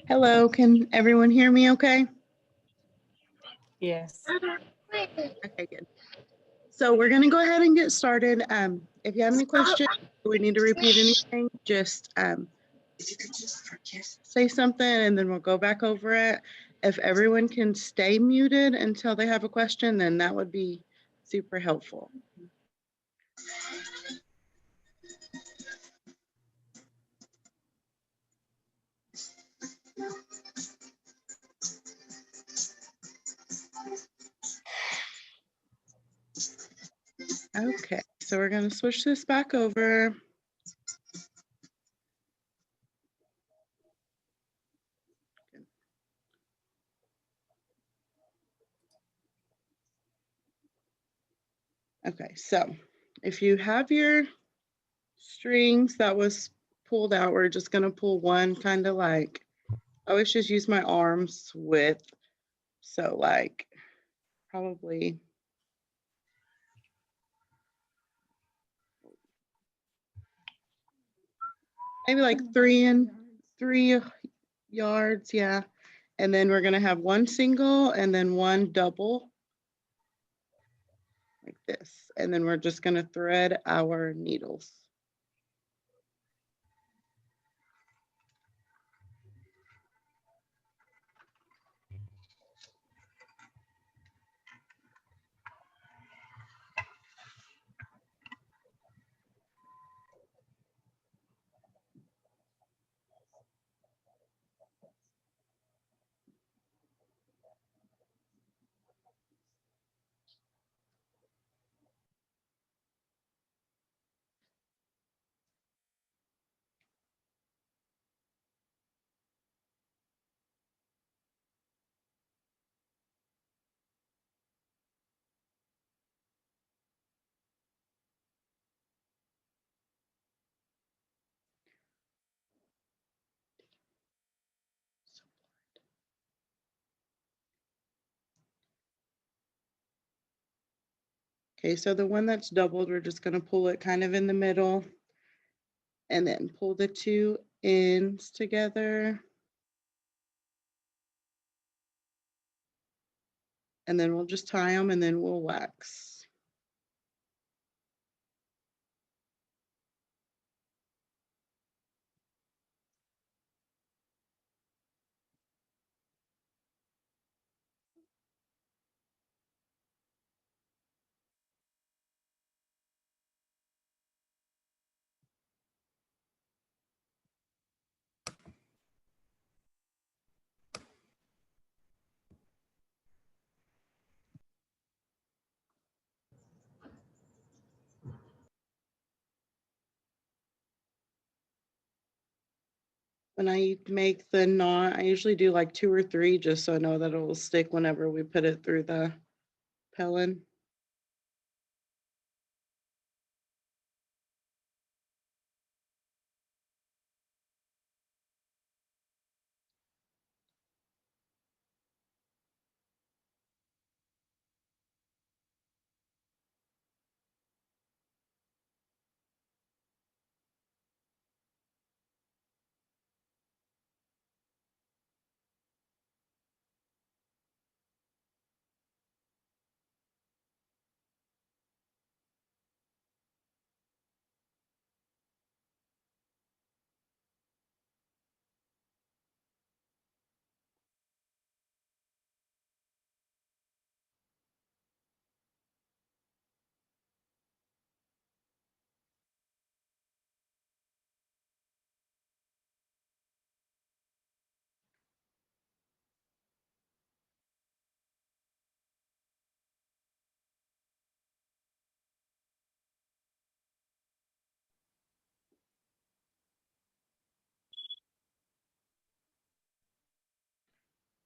Hello, can everyone hear me okay? Yes. Okay, good. So we're going to go ahead and get started. If you have any questions, we need to repeat anything, just say something and then we'll go back over it. If everyone can stay muted until they have a question, then that would be super helpful. Okay, so we're going to switch this back over. Okay, so if you have your strings that was pulled out, we're just going to pull one, kind of like, I always just use my arms width. So like probably maybe like 3 yards, yeah. And then we're gonna have one single and then one double like this. And then we're just gonna thread our needles. Okay, so the one that's doubled, we're just gonna pull it kind of in the middle and then pull the two ends together. And then we'll just tie them and then we'll wax. When I make the knot, I usually do like 2 or 3 just so I know that it will stick whenever we put it through the pellin.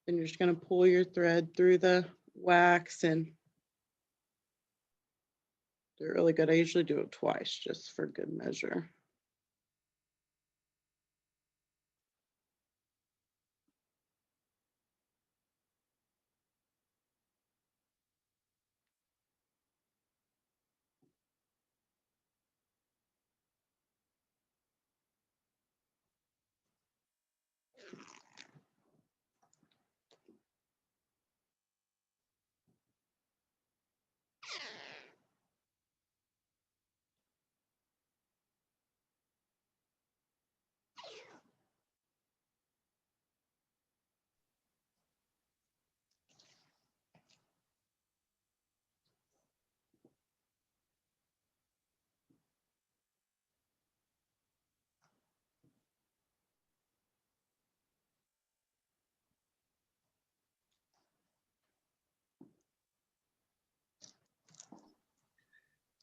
Then you're just going to pull your thread through the wax and they're really good. I usually do it twice just for good measure.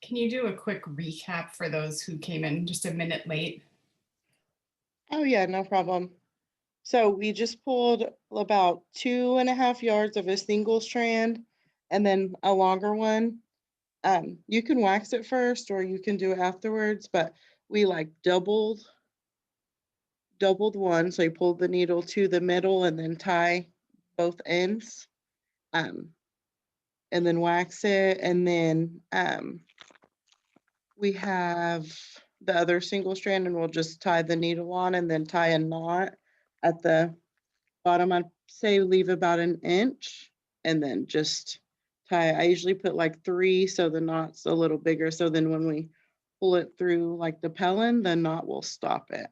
Can you do a quick recap for those who came in just a minute late? Oh yeah, no problem. So we just pulled about 2.5 yards of a single strand and then a longer one. You can wax it first or you can do it afterwards, but we like doubled one. So you pull the needle to the middle and then tie both ends. And then wax it. And then we have the other single strand and we'll just tie the needle on and then tie a knot at the bottom. I'd say leave about 1 inch and then just tie. I usually put like 3 so the knot's a little bigger. So then when we pull it through like the pellin, the knot will stop it.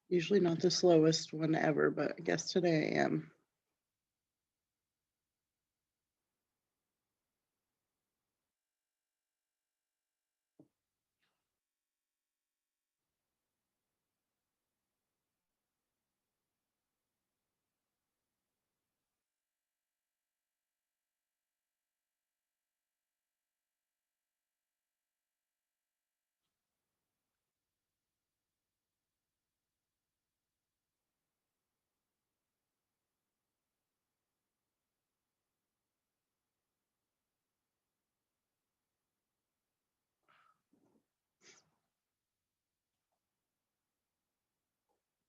Usually not the slowest one ever, but I guess today I am.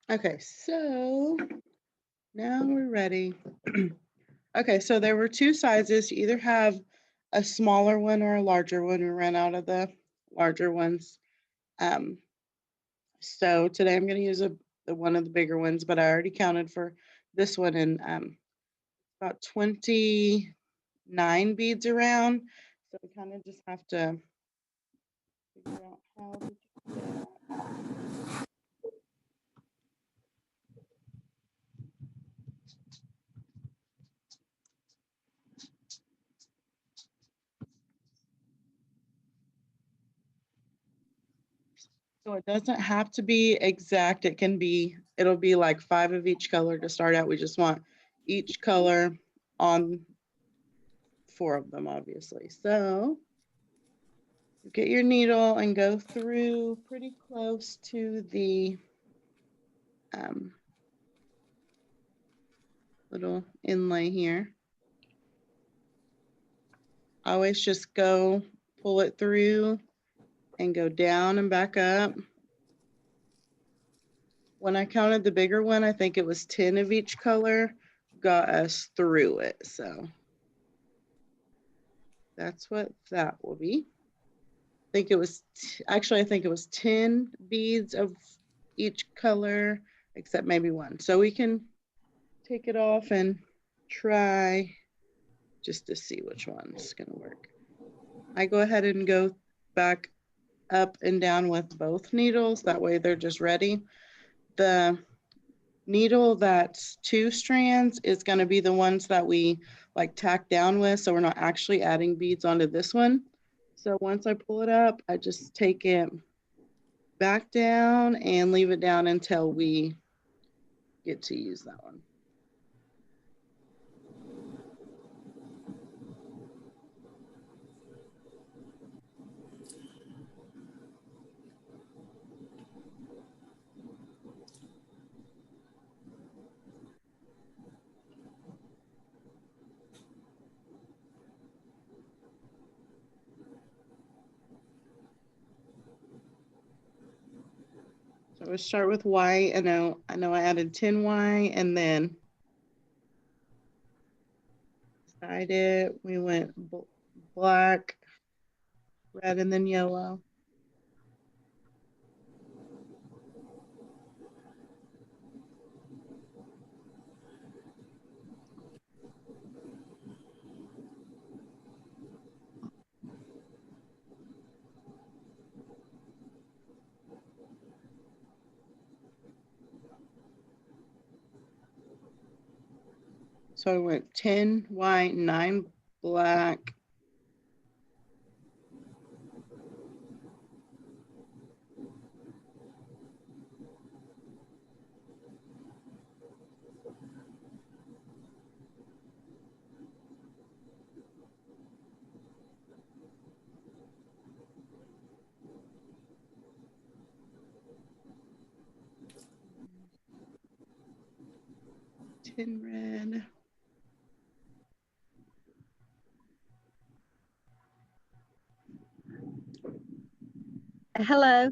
Okay, so now we're ready. Okay, so there were 2 sizes. You either have a smaller one or a larger one. We ran out of the larger ones. So today I'm going to use one of the bigger ones, but I already counted for this one and about 29 beads around. So we kind of just have to figure out how to do that. So it doesn't have to be exact. It'll be like 5 of each color to start out. We just want each color on 4 of them, obviously. So get your needle and go through pretty close to the little inlay here. Always just go pull it through and go down and back up. when I counted the bigger one, I think it was 10 of each color got us through it. So that's what that will be. I think it was, actually, I think it was 10 beads of each color, except maybe one. So we can take it off and try just to see which one's gonna work. I go ahead and go back up and down with both needles. That way they're just ready. The needle that's 2 strands is going to be the ones that we like tack down with, so we're not actually adding beads onto this one. So once I pull it up, I just take it back down and leave it down until we get to use that one. So we start with white. I know I added 10 white, and then beside it we went black, red, and then yellow. So I went 10 white, 9 black, red. Hello.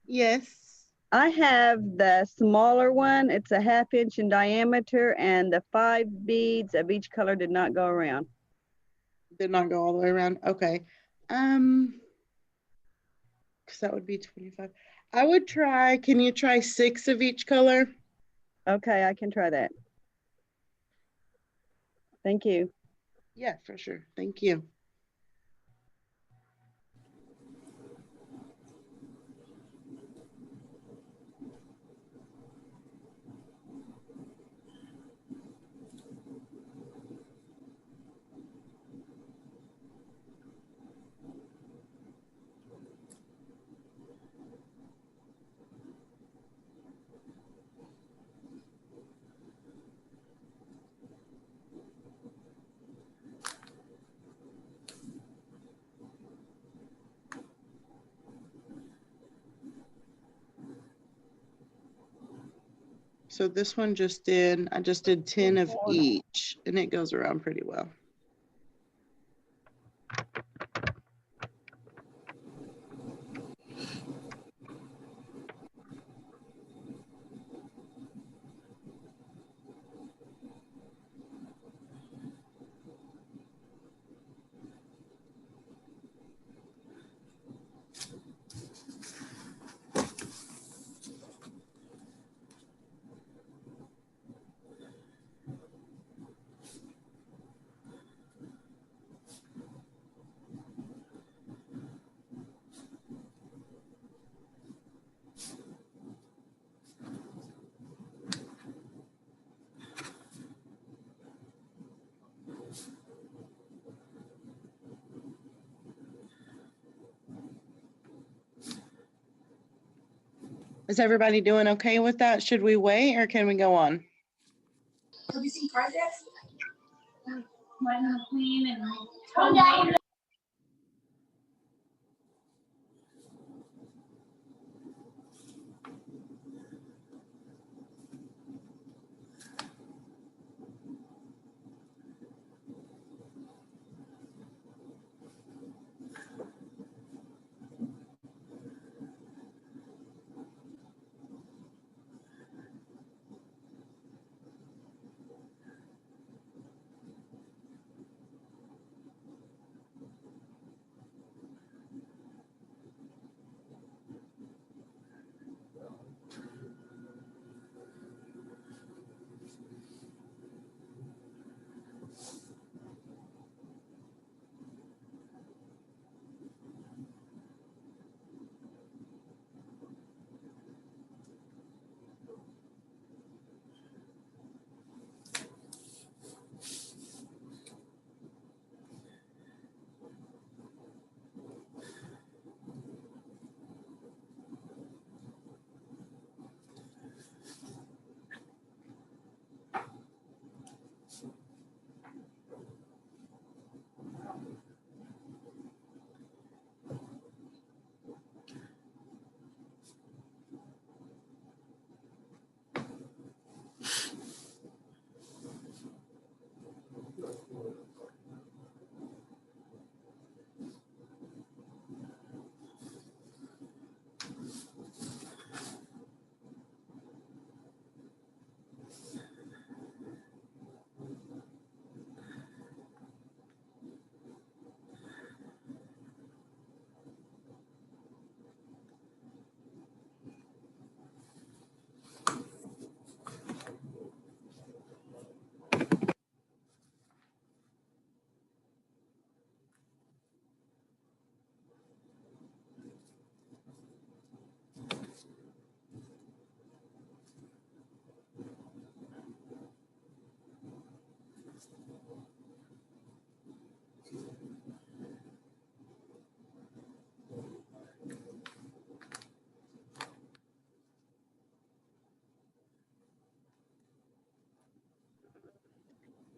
Yes. I have the smaller one. It's a 1/2 inch in diameter, and the 5 beads of each color did not go around. Did not go all the way around. Okay. Because that would be 25. I would try, can you try 6 of each color? Okay, I can try that. Thank you. Yeah, for sure. Thank you. So this one I just did 10 of each, and it goes around pretty well. Is everybody doing okay with that? Should we wait or can we go on? Have you seen Cars yet? Queen and Tom.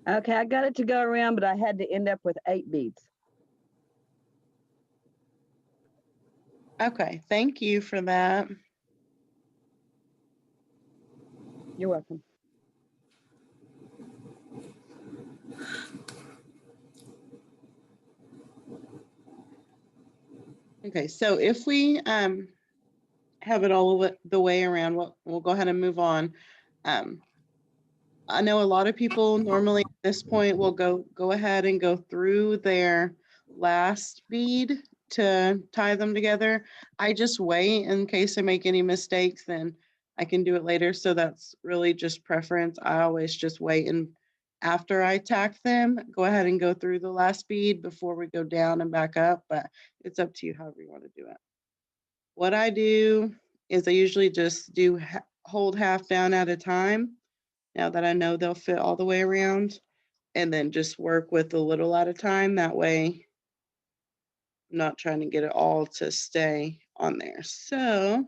Okay, I got it to go around, but I had to end up with 8 beads. Okay, thank you for that. You're welcome. Okay, so if we have it all the way around, we'll go ahead and move on. I know a lot of people normally at this point will go ahead and go through their last bead to tie them together. I just wait in case I make any mistakes, then I can do it later. So that's really just preference. I always just wait, and after I tack them, go ahead and go through the last bead before we go down and back up, but it's up to you however you want to do it. What I do is I usually just do hold half down at a time now that I know they'll fit all the way around, and then just work with a little at a time. That way, I'm not trying to get it all to stay on there. So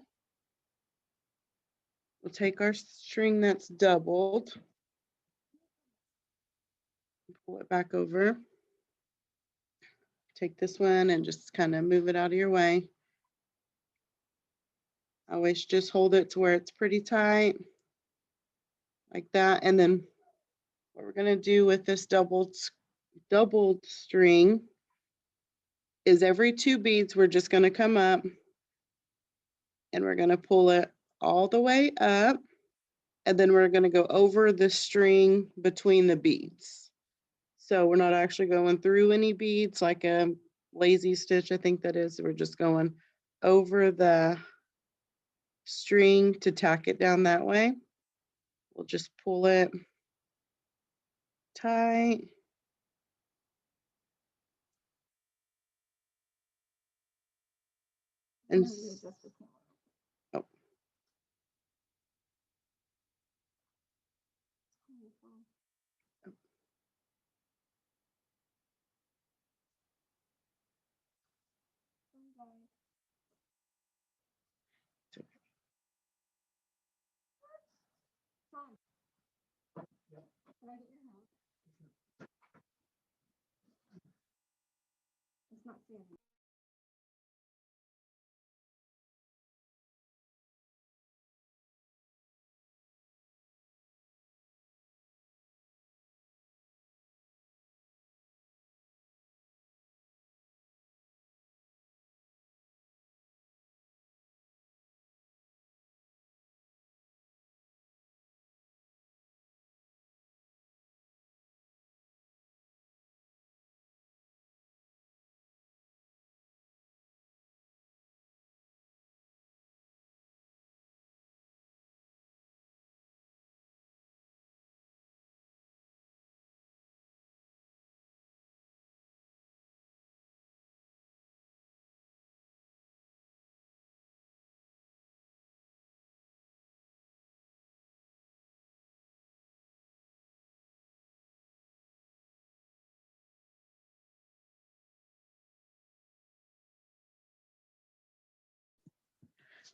we'll take our string that's doubled, pull it back over, take this one and just kind of move it out of your way. Always just hold it to where it's pretty tight, like that. And then what we're gonna do with this doubled string is every 2 beads, we're just gonna come up and we're gonna pull it all the way up, and then we're gonna go over the string between the beads. So we're not actually going through any beads like a lazy stitch, I think that is. We're just going over the string to tack it down that way. We'll just pull it tight. And oh.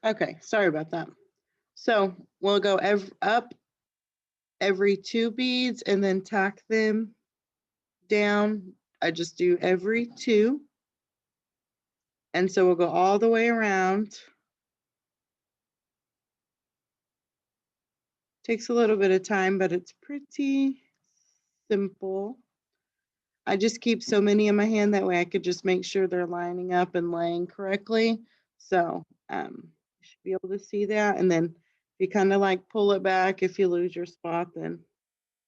Okay, sorry about that. So we'll go up every 2 beads and then tack them down. I just do every 2. And so we'll go all the way around. Takes a little bit of time, but it's pretty simple. I just keep so many in my hand, that way I could just make sure they're lining up and laying correctly. So you should be able to see that. And then if you kind of like pull it back, if you lose your spot, then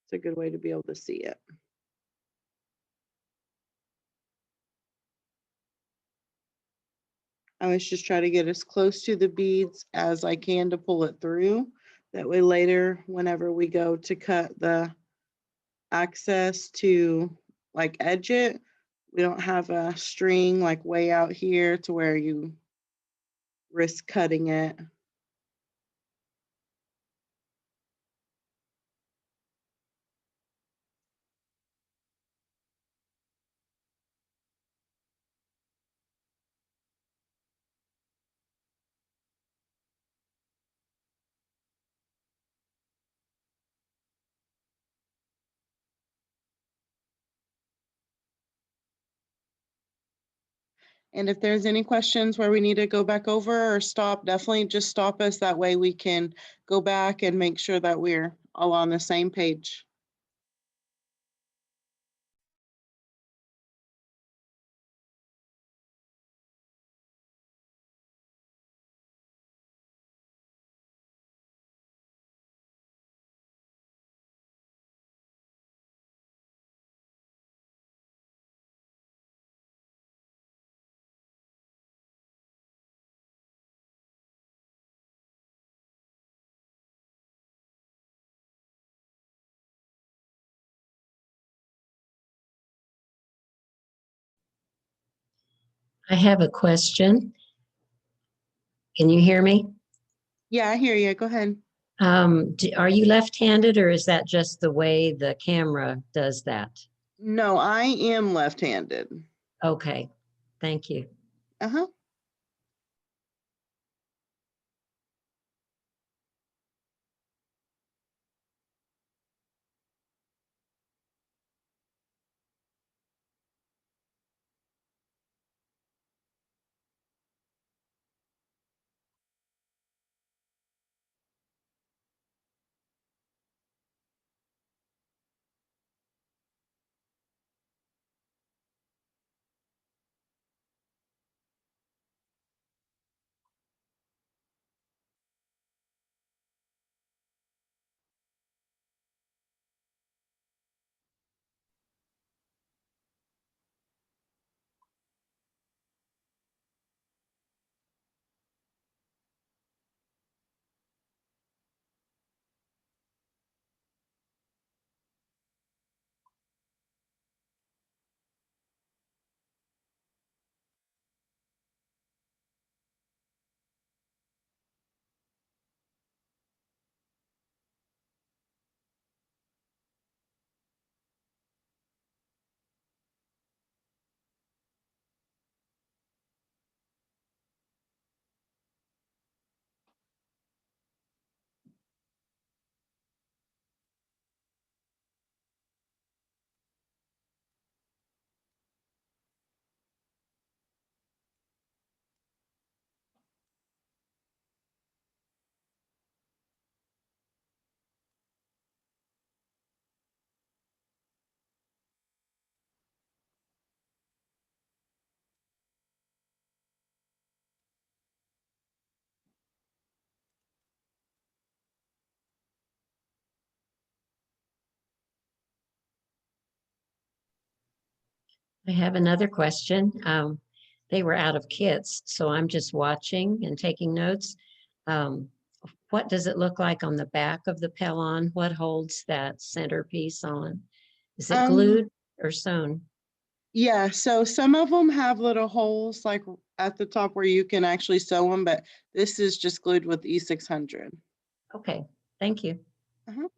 it's a good way to be able to see it. I always just try to get as close to the beads as I can to pull it through. That way later, whenever we go to cut the access to like edge it, we don't have a string like way out here to where you risk cutting it. And if there's any questions where we need to go back over or stop, definitely just stop us. That way we can go back and make sure that we're all on the same page. I have a question. Can you hear me? Yeah, I hear you. Go ahead. Are you left-handed or is that just the way the camera does that? No, I am left-handed. Okay, thank you. Uh-huh. I have another question. They were out of kits, so I'm just watching and taking notes. Um, what does it look like on the back of the Pellon? What holds that centerpiece on? Is it glued or sewn? Yeah, so some of them have little holes like at the top where you can actually sew them, but this is just glued with E600. Okay, thank you. Uh-huh.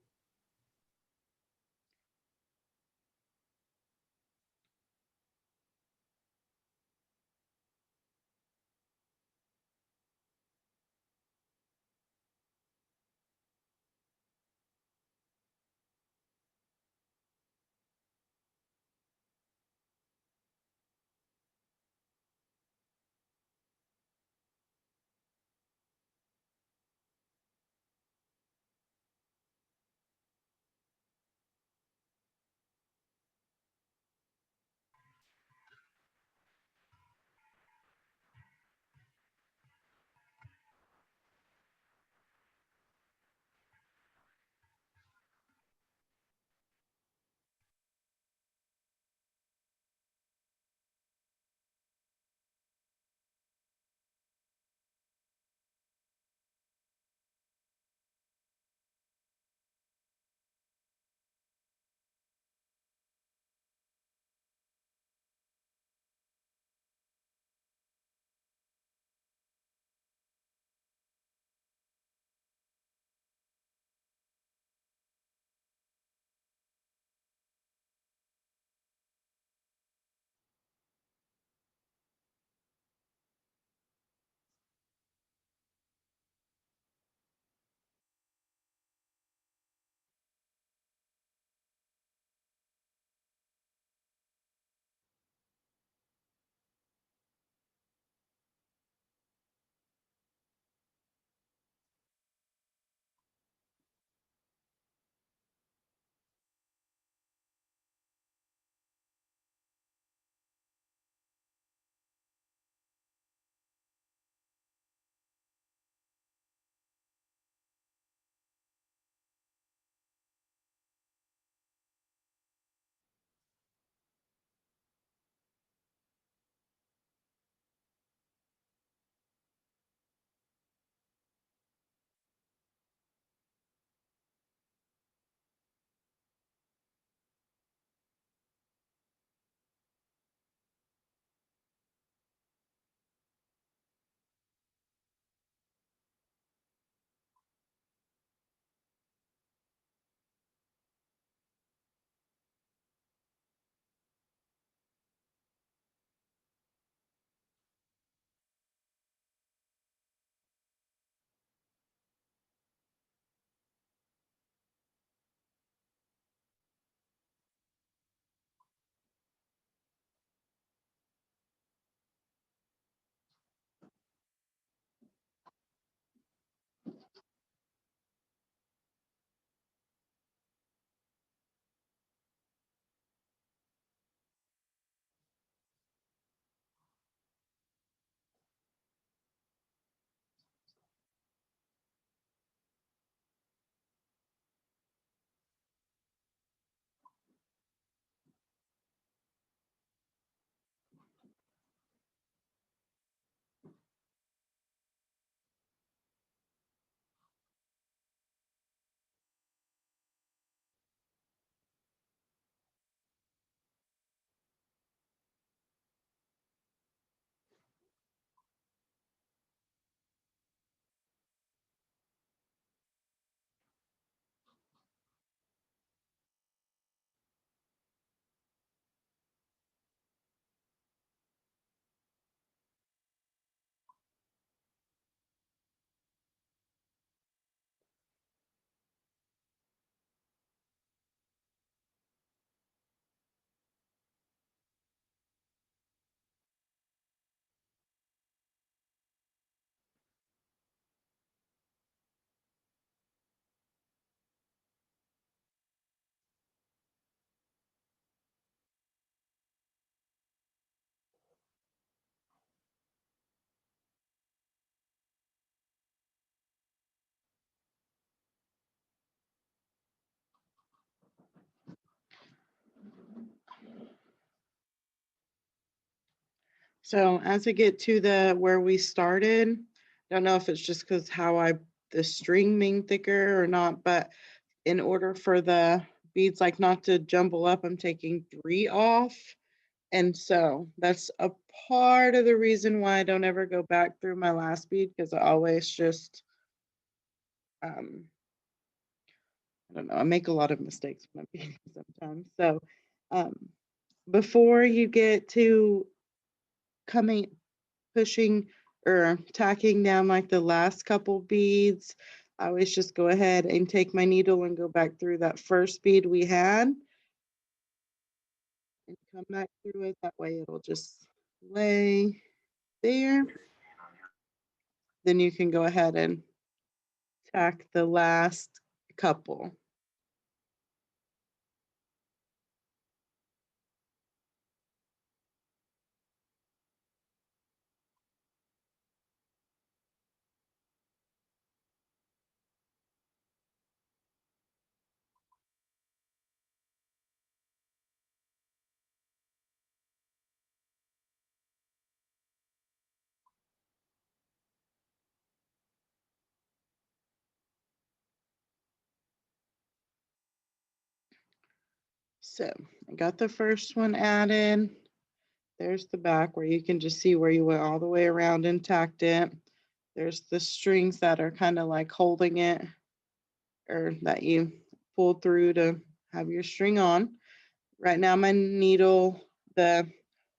So as I get to where we started, I don't know if it's just because the string being thicker or not, but in order for the beads like not to jumble up, I'm taking 3 off. And so that's a part of the reason why I don't ever go back through my last bead, because I always just, I don't know, I make a lot of mistakes when I'm beading sometimes. So um, before you get to pushing or tacking down like the last couple beads, I always just go ahead and take my needle and go back through that first bead we had and come back through it. That way it'll just lay there. Then you can go ahead and tack the last couple. So I got the first one added. There's the back where you can just see where you went all the way around and tacked it. There's the strings that are kind of like holding it, or that you pulled through to have your string on. Right now my needle, the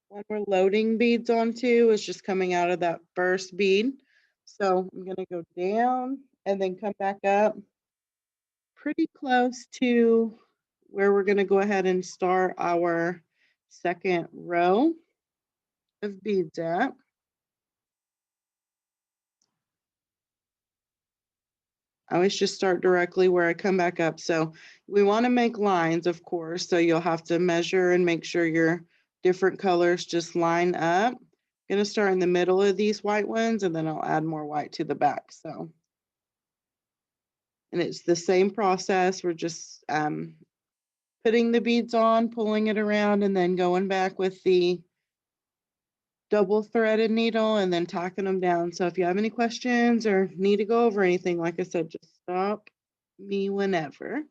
one we're loading beads onto, is just coming out of that first bead. So I'm gonna go down and then come back up pretty close to where we're gonna go ahead and start our second row of beads at. I always just start directly where I come back up. So we want to make lines, of course. So you'll have to measure and make sure your different colors just line up. I'm going to start in the middle of these white ones, and then I'll add more white to the back. So, and it's the same process. We're just putting the beads on, pulling it around, and then going back with the double threaded needle and then tacking them down. So if you have any questions or need to go over anything, like I said, just stop me whenever.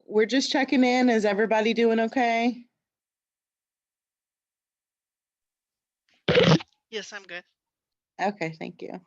We're just checking in. Is everybody doing okay? Yes, I'm good. Okay, thank you.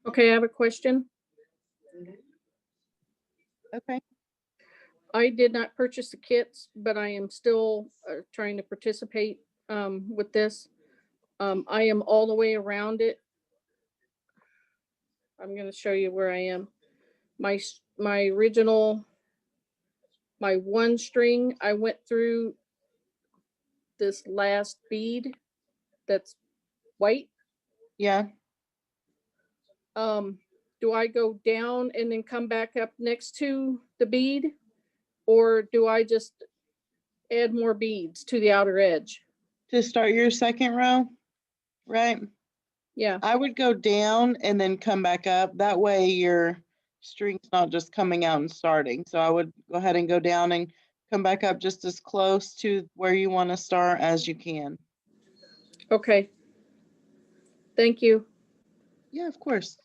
Okay, I have a question. Okay. I did not purchase the kits, but I am still trying to participate with this. I am all the way around it. I'm going to show you where I am. My original, my one string, I went through this last bead that's white. Yeah. Do I go down and then come back up next to the bead? Or do I just add more beads to the outer edge? To start your second row, right? Yeah, I would go down and then come back up. That way your string's not just coming out and starting. So I would go ahead and go down and come back up just as close to where you want to start as you can. okay. Thank you. Yeah, of course.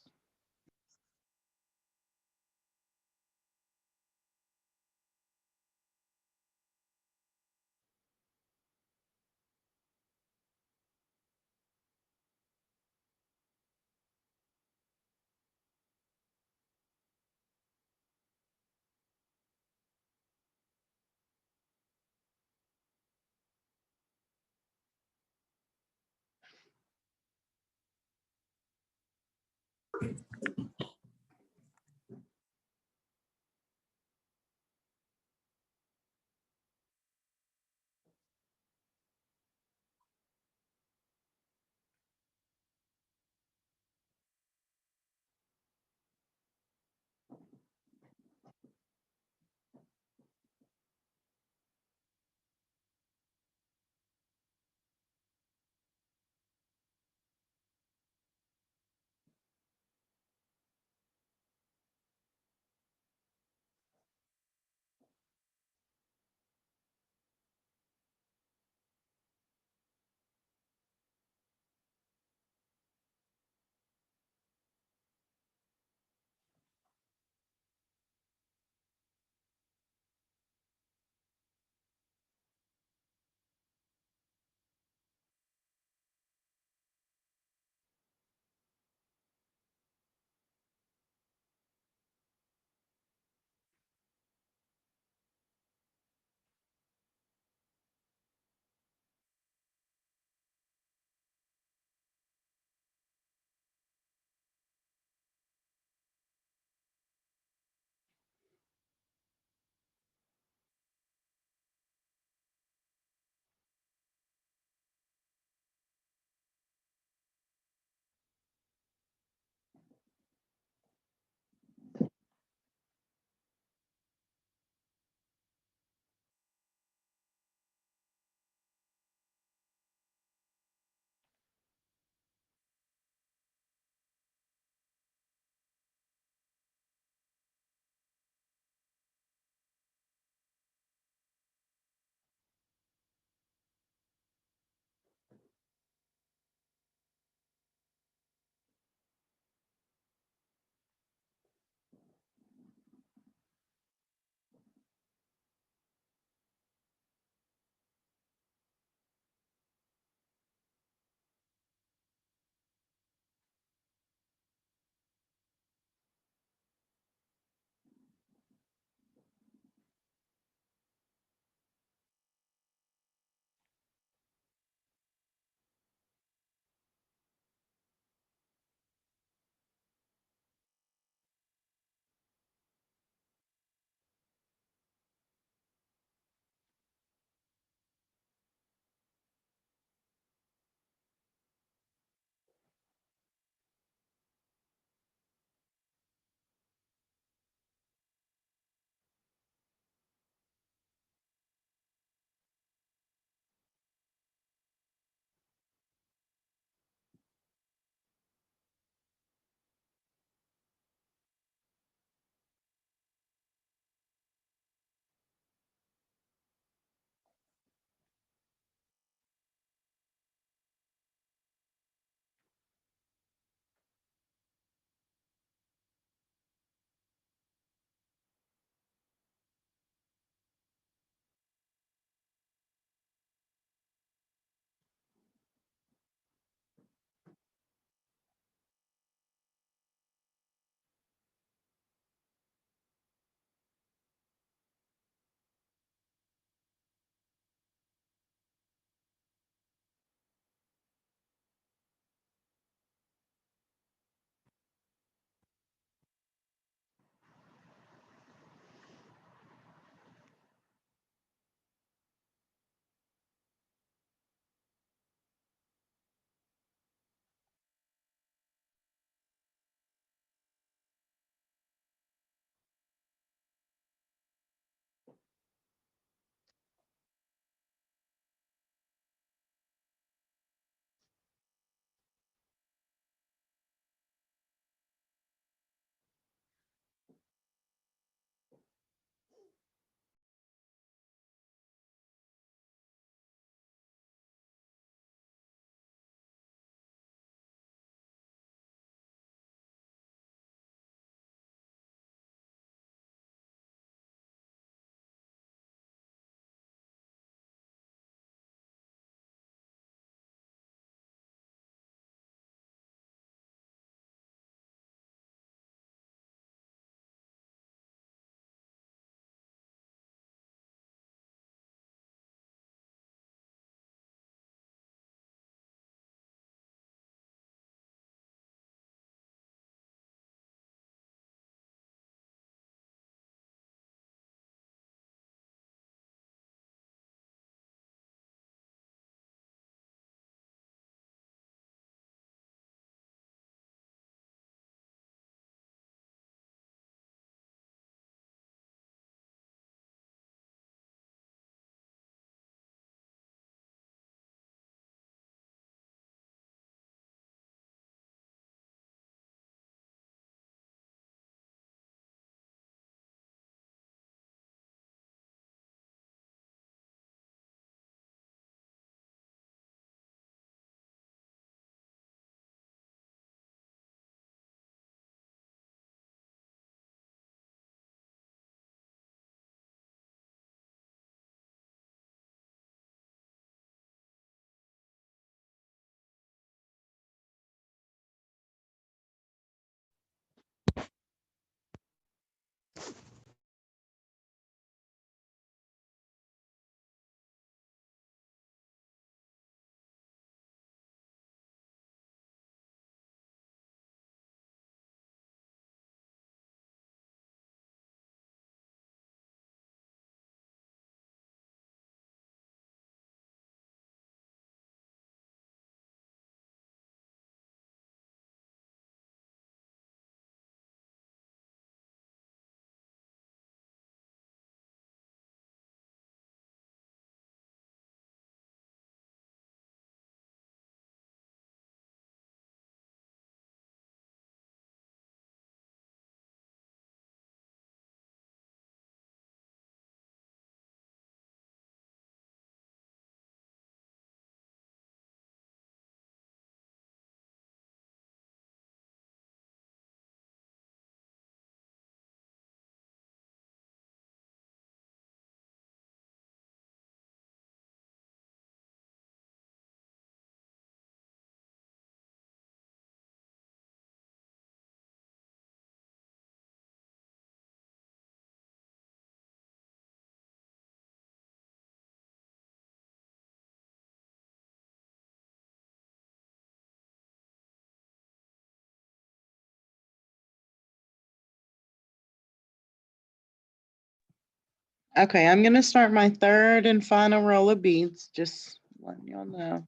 Okay, I'm gonna start my third and final roll of beads, just letting y'all know.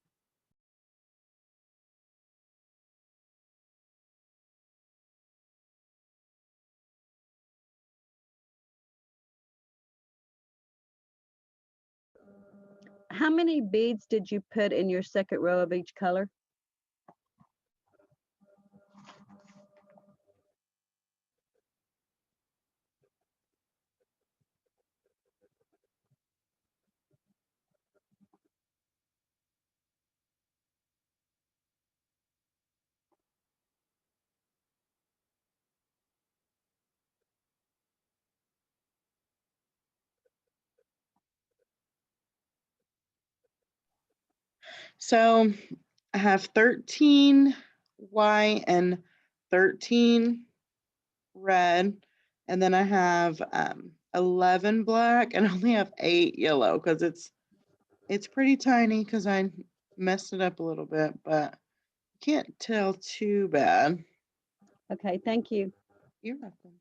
How many beads did you put in your second row of each color? So I have 13 white and 13 red, and then I have 11 black and I only have 8 yellow because it's pretty tiny because I messed it up a little bit, but can't tell too bad. Okay, thank you. You're welcome.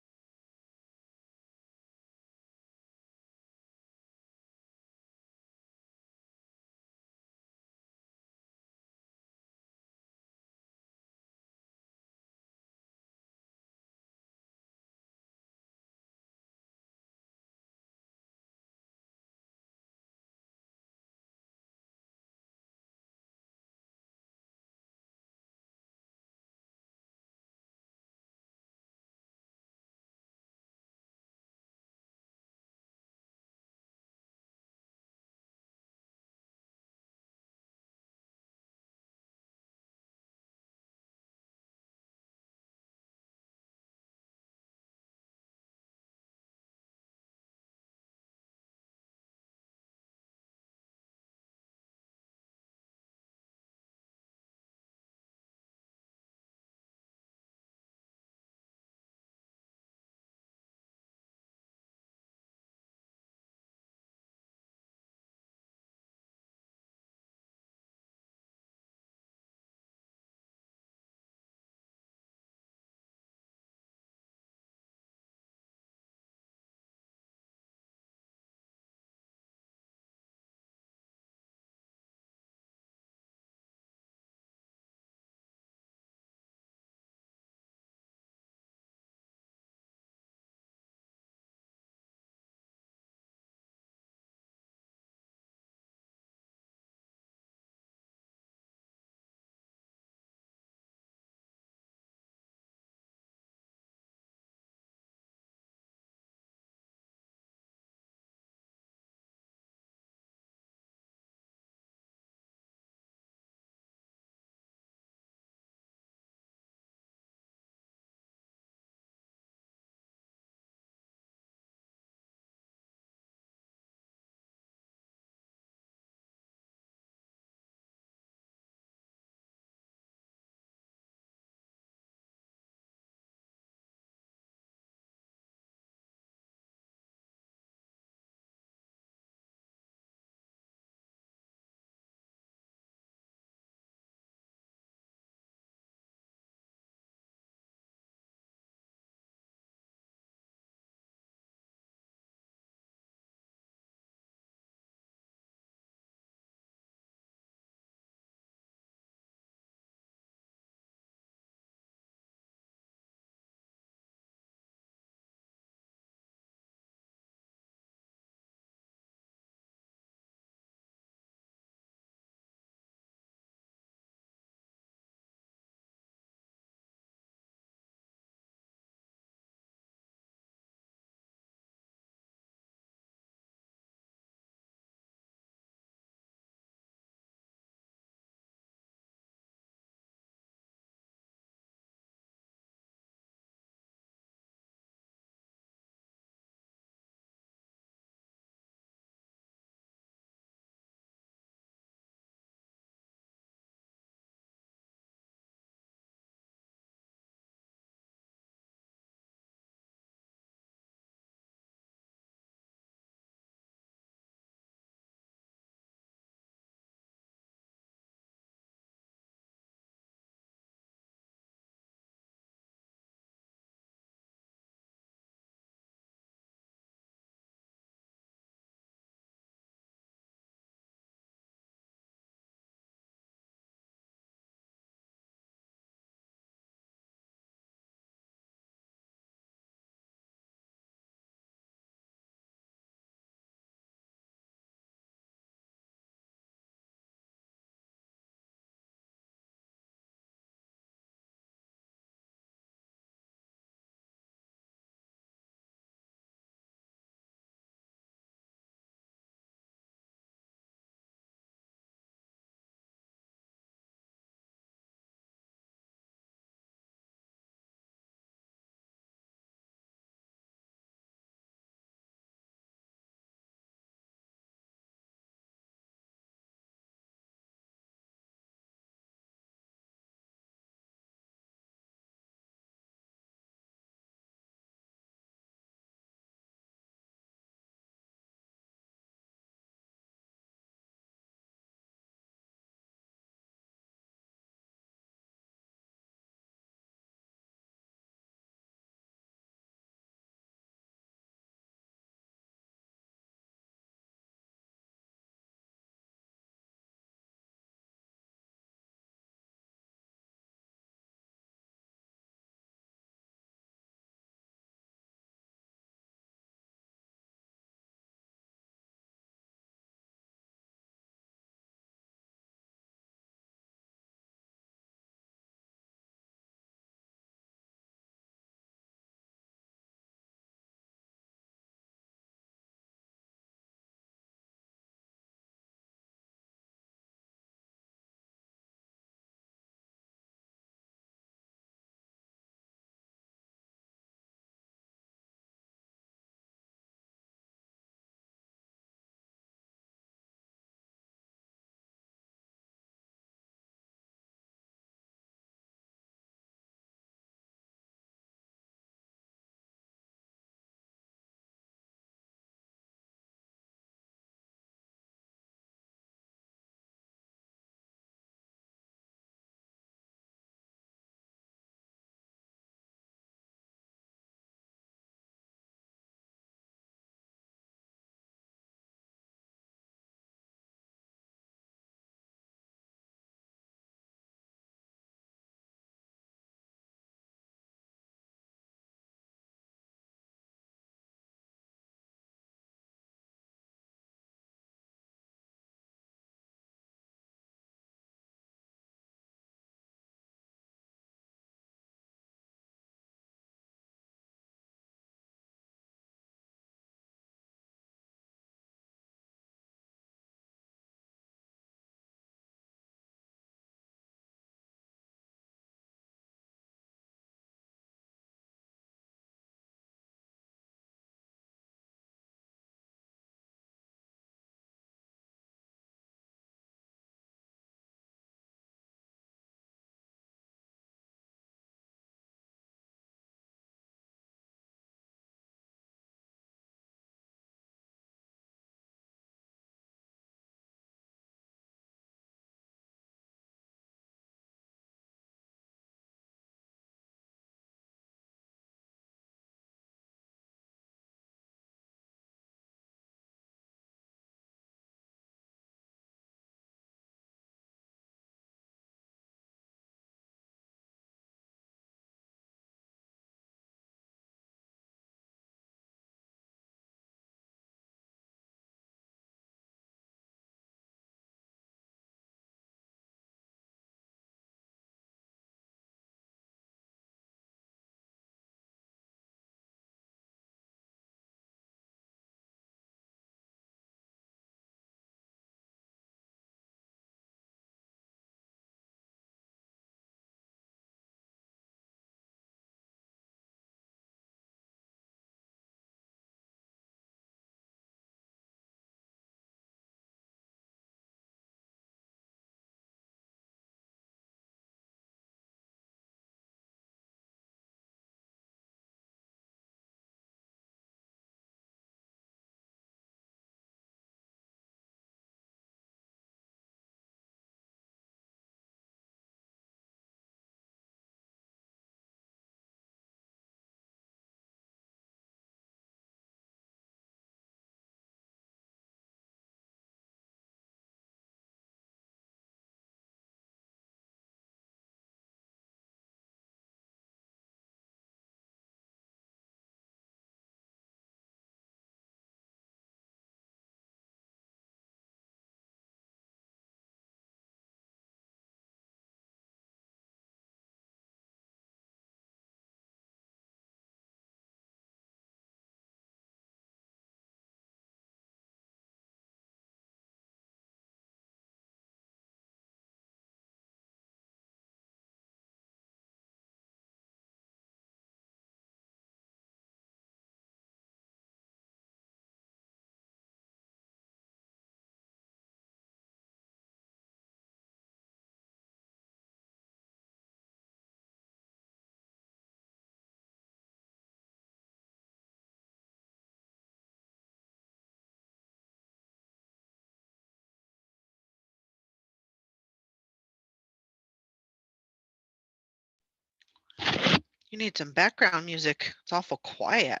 You need some background music. It's awful quiet.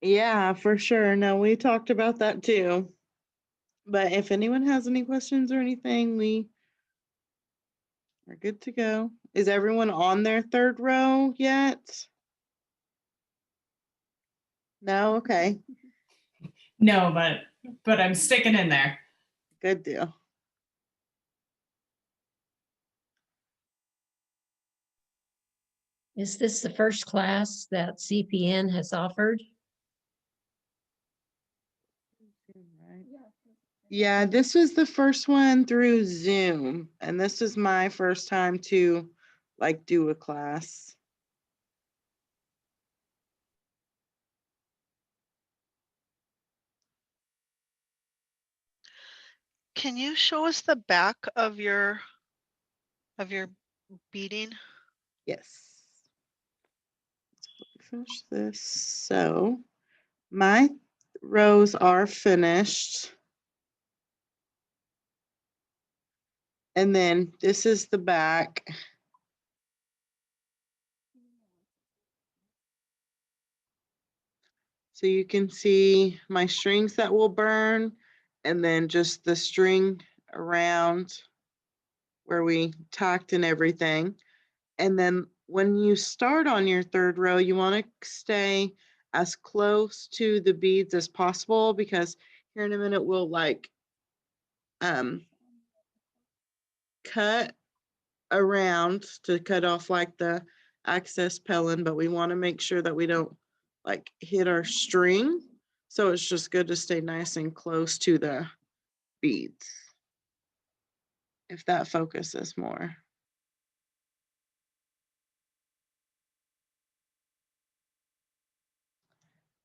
Yeah, for sure. No, we talked about that too. But if anyone has any questions or anything, we are good to go. Is everyone on their third row yet? No? Okay. No, but I'm sticking in there. Good deal. Is this the first class that CPN has offered? Yeah, this was the first one through Zoom, and this is my first time to like do a class. Can you show us the back of your beading? Yes. Let's finish this. So my rows are finished. And then this is the back. So you can see my strings that will burn, and then just the string around where we tacked and everything. And then when you start on your third row, you want to stay as close to the beads as possible, because here in a minute we'll like cut around to cut off like the excess pellin, but we want to make sure that we don't like hit our string. So it's just good to stay nice and close to the beads, if that focuses more.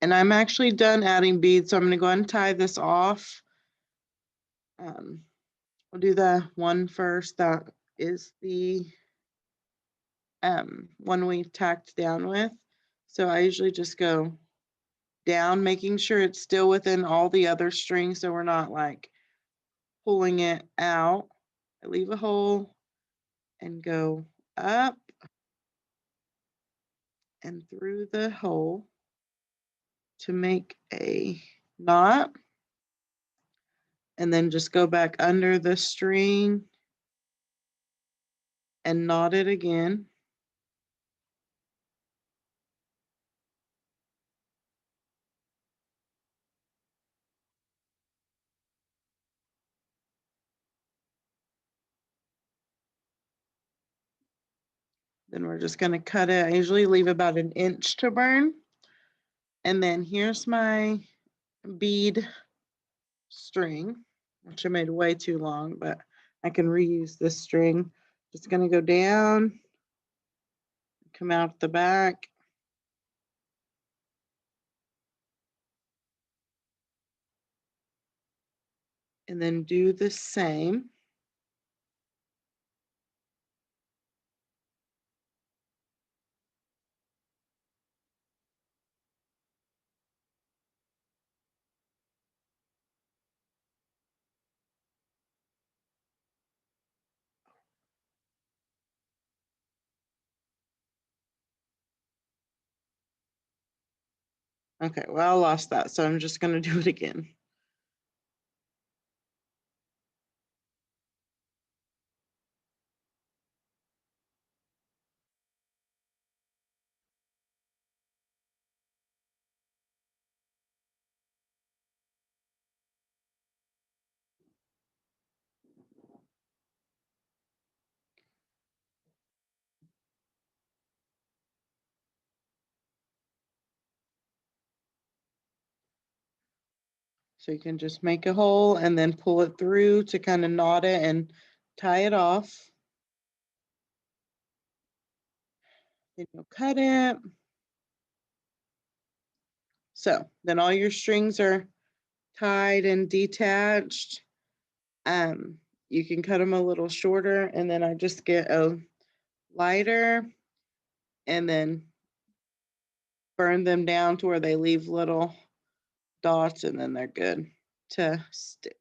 And I'm actually done adding beads, so I'm going to go ahead and tie this off. We'll do the one first. That is the one we tacked down with. So I usually just go down, making sure it's still within all the other strings, so we're not like pulling it out. I leave a hole and go up and through the hole to make a knot, and then just go back under the string and knot it again. Then we're just going to cut it. I usually leave about 1 inch to burn. And then here's my bead string, which I made way too long, but I can reuse this string. Just going to go down, come out the back, and then do the same. Okay, well, I lost that, so I'm just going to do it again. So you can just make a hole and then pull it through to kind of knot it and tie it off. Then you'll cut it. So then all your strings are tied and detached. You can cut them a little shorter, and then I just get a lighter and then burn them down to where they leave little dots, and then they're good to stick.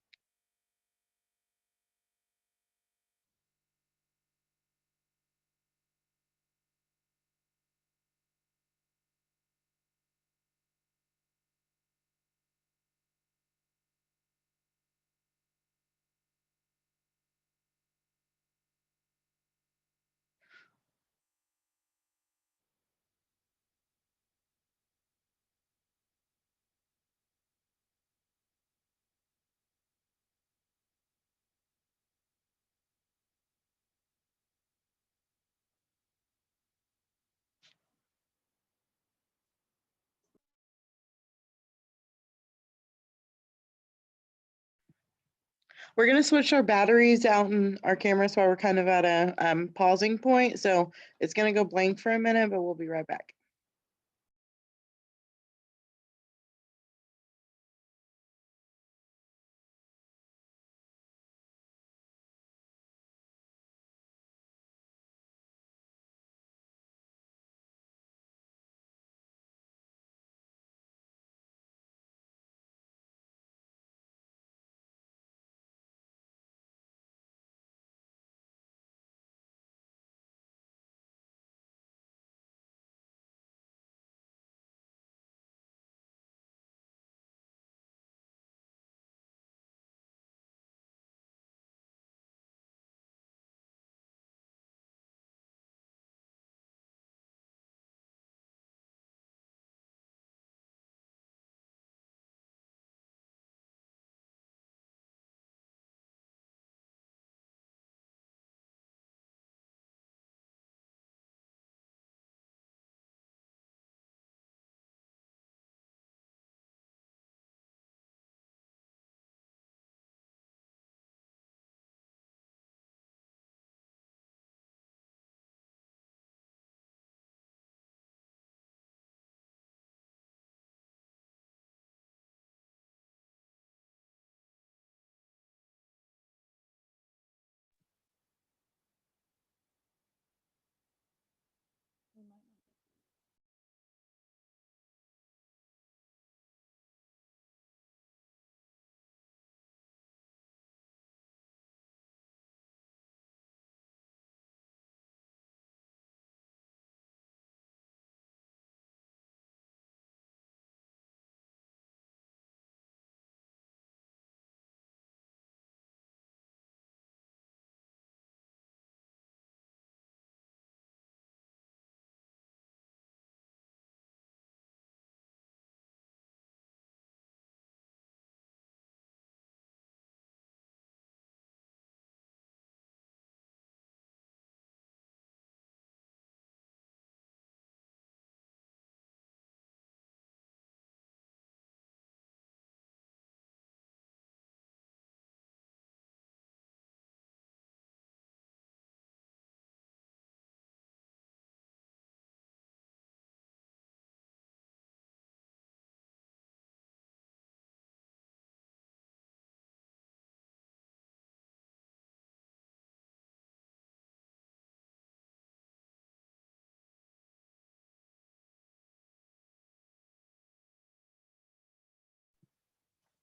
We're gonna switch our batteries out in our cameras while we're kind of at a pausing point. So it's gonna go blank for a minute, but we'll be right back.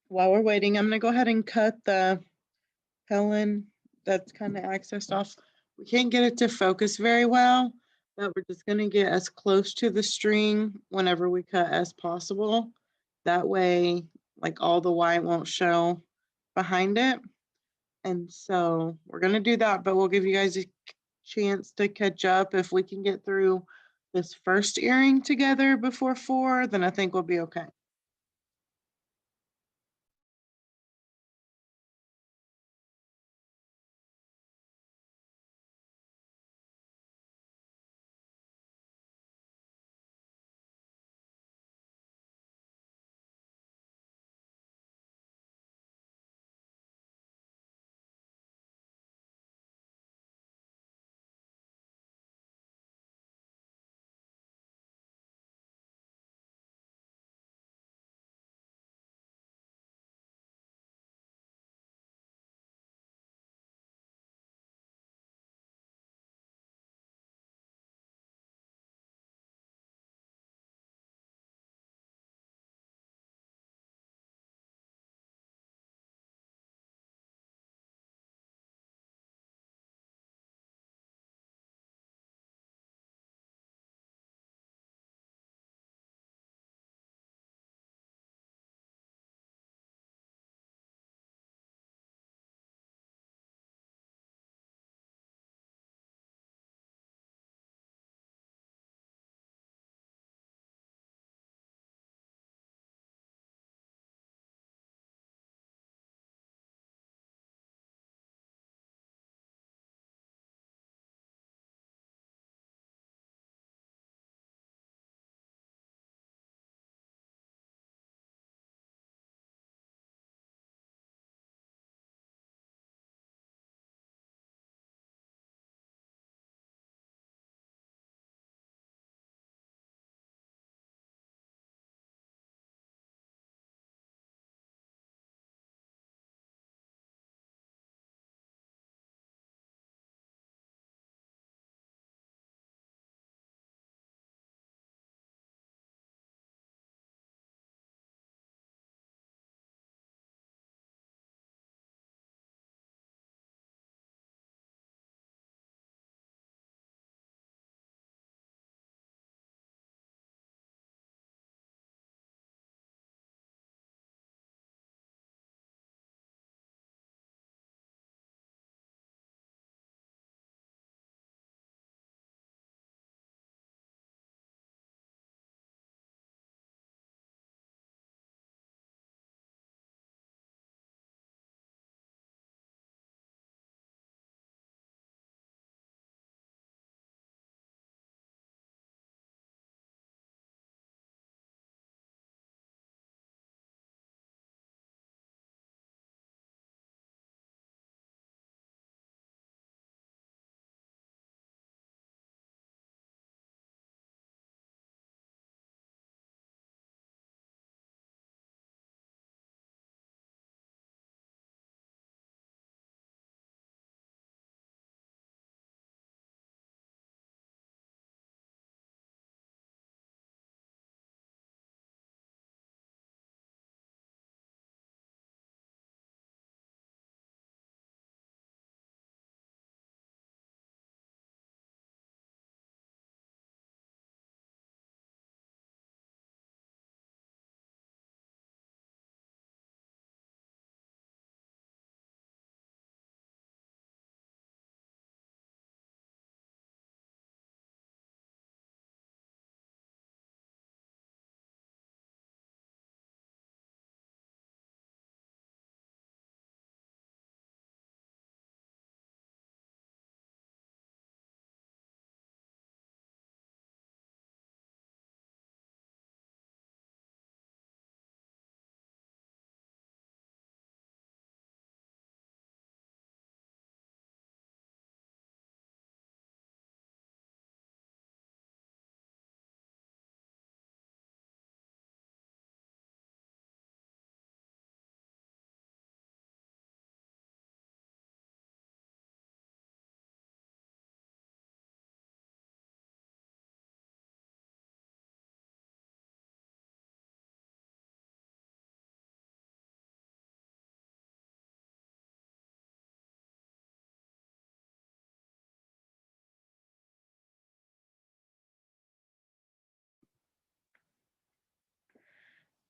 While we're waiting, I'm gonna go ahead and cut the Helen that's kind of accessed off. We can't get it to focus very well, but we're just gonna get as close to the string whenever we cut as possible. That way, like all the white won't show behind it. And so we're gonna do that, but we'll give you guys a chance to catch up. If we can get through this first earring together before 4, then I think we'll be okay.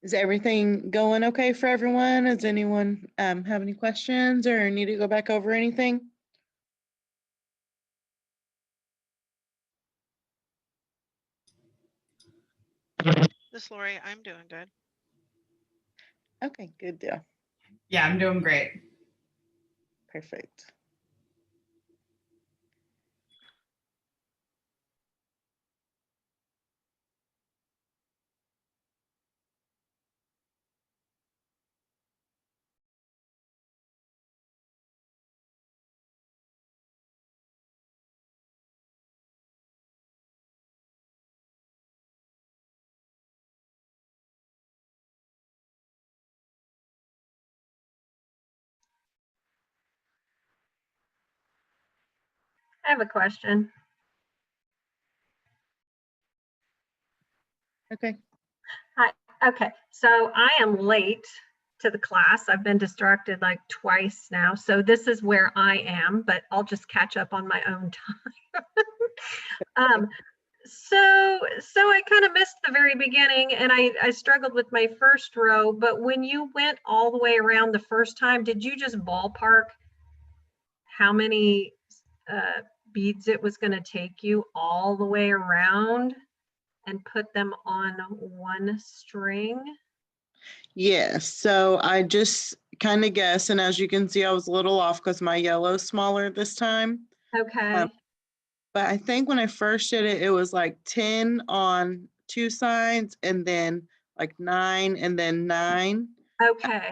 Is everything going okay for everyone? Does anyone have any questions or need to go back over anything? This Lori, I'm doing good. Okay, good deal. Yeah, I'm doing great. Perfect. I have a question. Okay. Hi. Okay, so I am late to the class. I've been distracted like twice now. So this is where I am, but I'll just catch up on my own time. So I kind of missed the very beginning and I struggled with my first row, but when you went all the way around the first time, did you just ballpark how many beads it was going to take you all the way around and put them on one string? Yes, so I just kind of guessed, and as you can see, I was a little off because my yellow's smaller this time. Okay. But I think when I first did it, it was like 10 on two sides and then like 9 and then 9. Okay.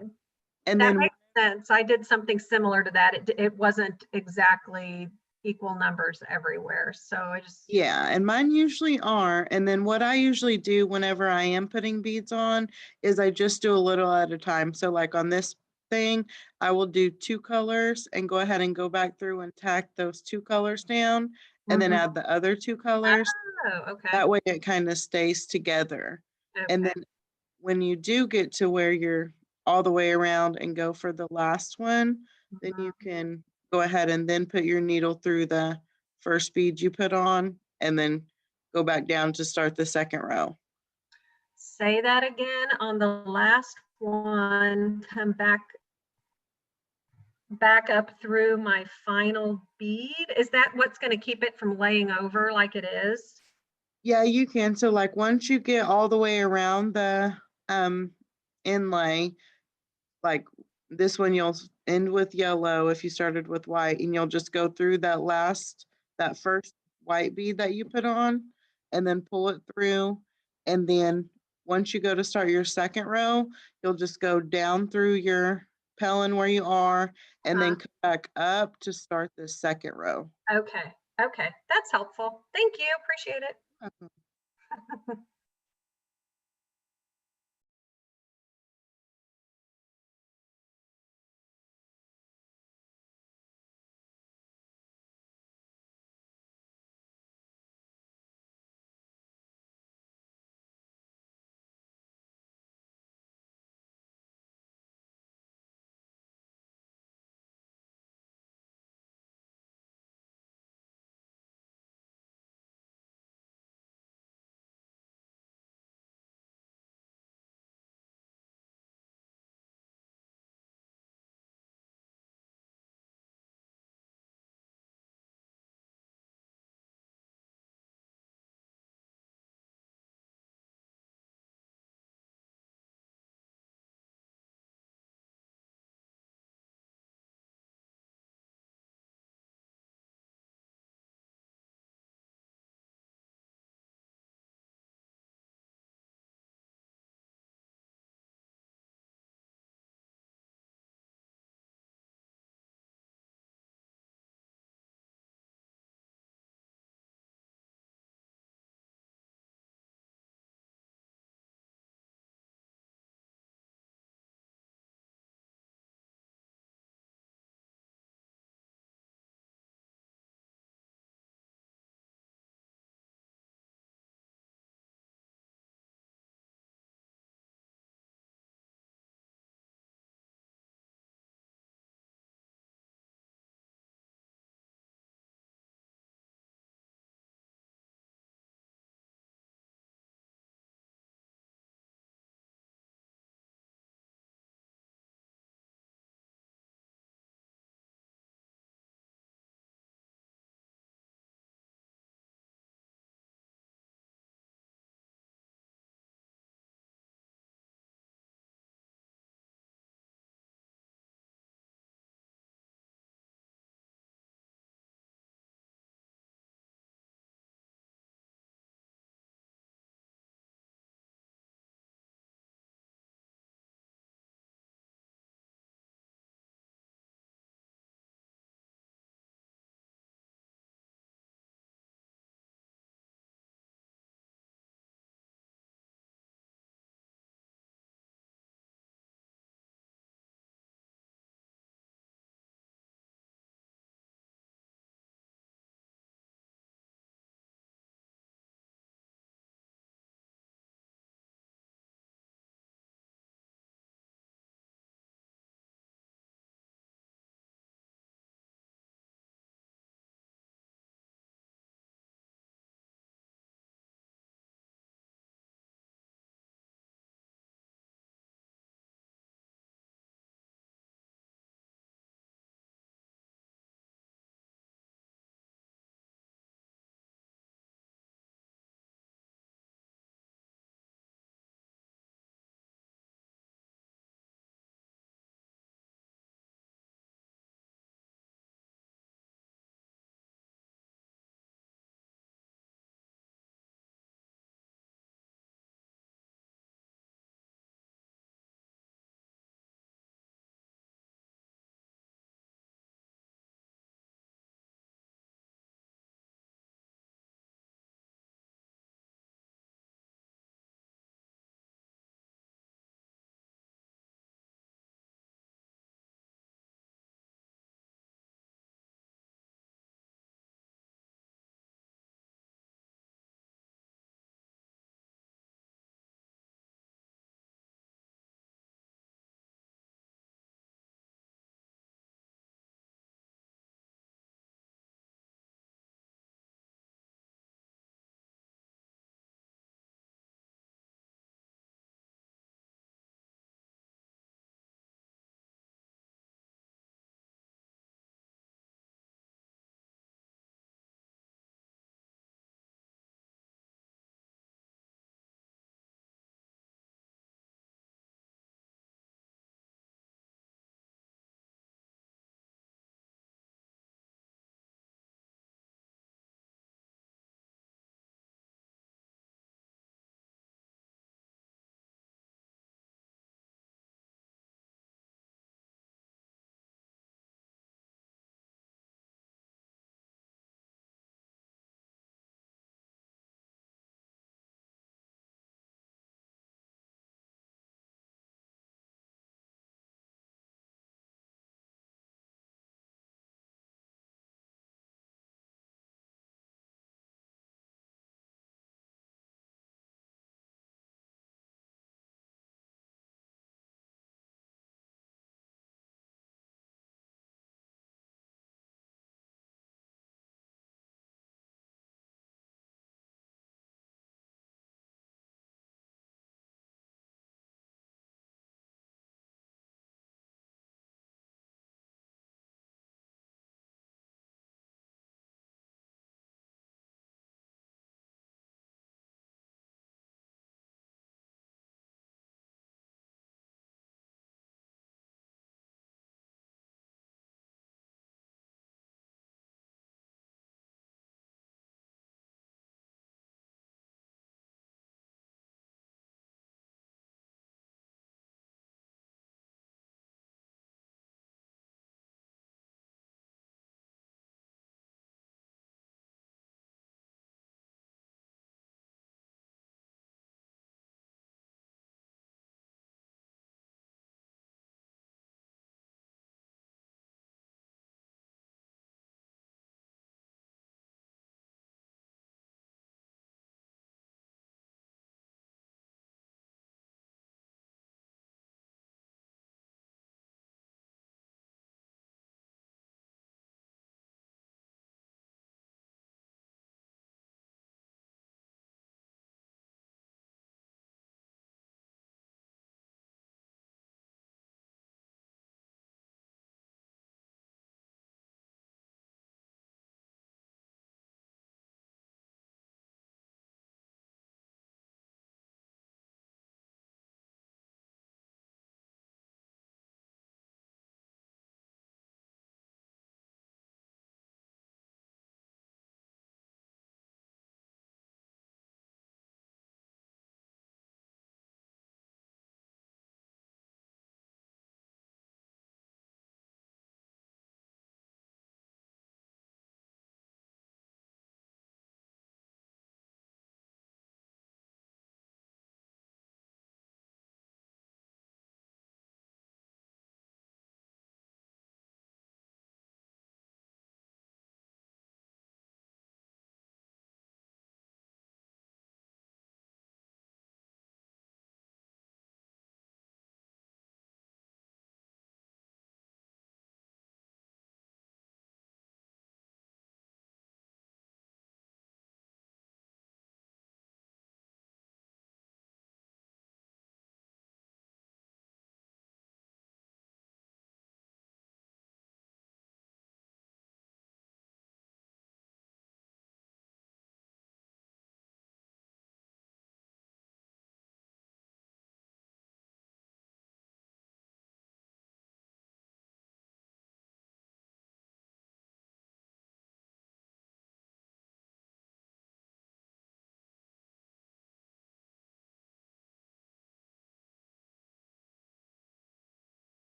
And That then, makes sense. I did something similar to that. It wasn't exactly equal numbers everywhere. So I just, yeah, and mine usually are. And then what I usually do whenever I am putting beads on is I just do a little at a time. So like on this thing, I will do 2 colors and go ahead and go back through and tack those 2 colors down and then Mhm. add the other 2 colors. Oh, okay. That way it kind of stays together. And Okay. then when you do get to where you're all the way around and go for the last one, then Mhm. you can go ahead and then put your needle through the first bead you put on and then go back down to start the second row. Say that again on the last one, come back up through my final bead. Is that what's going to keep it from laying over like it is? Yeah, you can. So like once you get all the way around the inlay, like this one you'll end with yellow if you started with white, and you'll just go through that first white bead that you put on and then pull it through. And then once you go to start your second row, you'll just go down through your pellin where you are and then come back up to start the second row. Okay. Okay. That's helpful. Thank you. Appreciate it.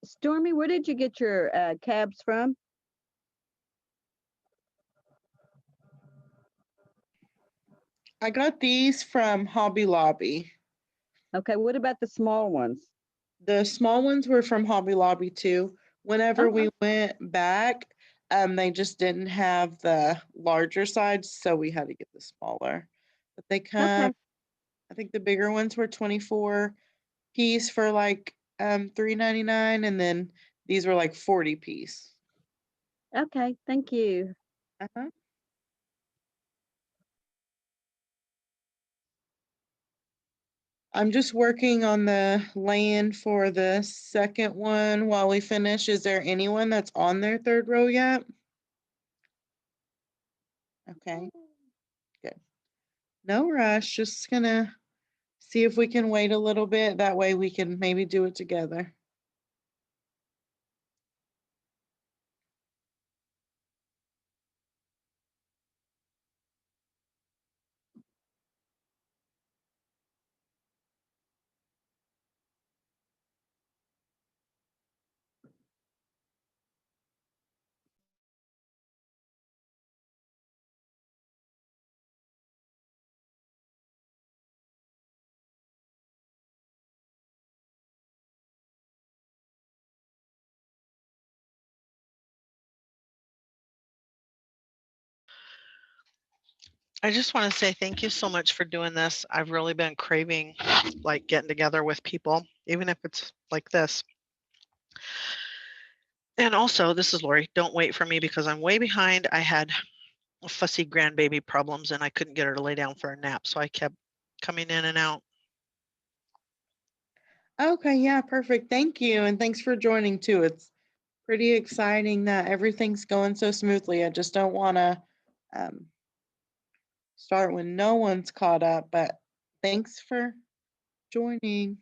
Stormy, where did you get your cabs from? I got these from Hobby Lobby. Okay, what about the small ones? The small ones were from Hobby Lobby too. Whenever Okay. we went back, they just didn't have the larger sides, so we had to get the smaller. But they come, Okay. I think the bigger ones were 24 piece for like $3.99, and then these were like 40 piece. Okay, thank you. Uh-huh. I'm just working on the land for the second one while we finish. Is there anyone that's on their third row yet? Okay, good. No rush, just gonna see if we can wait a little bit. That way we can maybe do it together. I just want to say thank you so much for doing this. I've really been craving like getting together with people, even if it's like this. And also, this is Lori. Don't wait for me because I'm way behind. I had fussy grandbaby problems and I couldn't get her to lay down for a nap. So I kept coming in and out. Okay, yeah, perfect. Thank you. And thanks for joining too. It's pretty exciting that everything's going so smoothly. I just don't want to um, start when no one's caught up, but thanks for joining.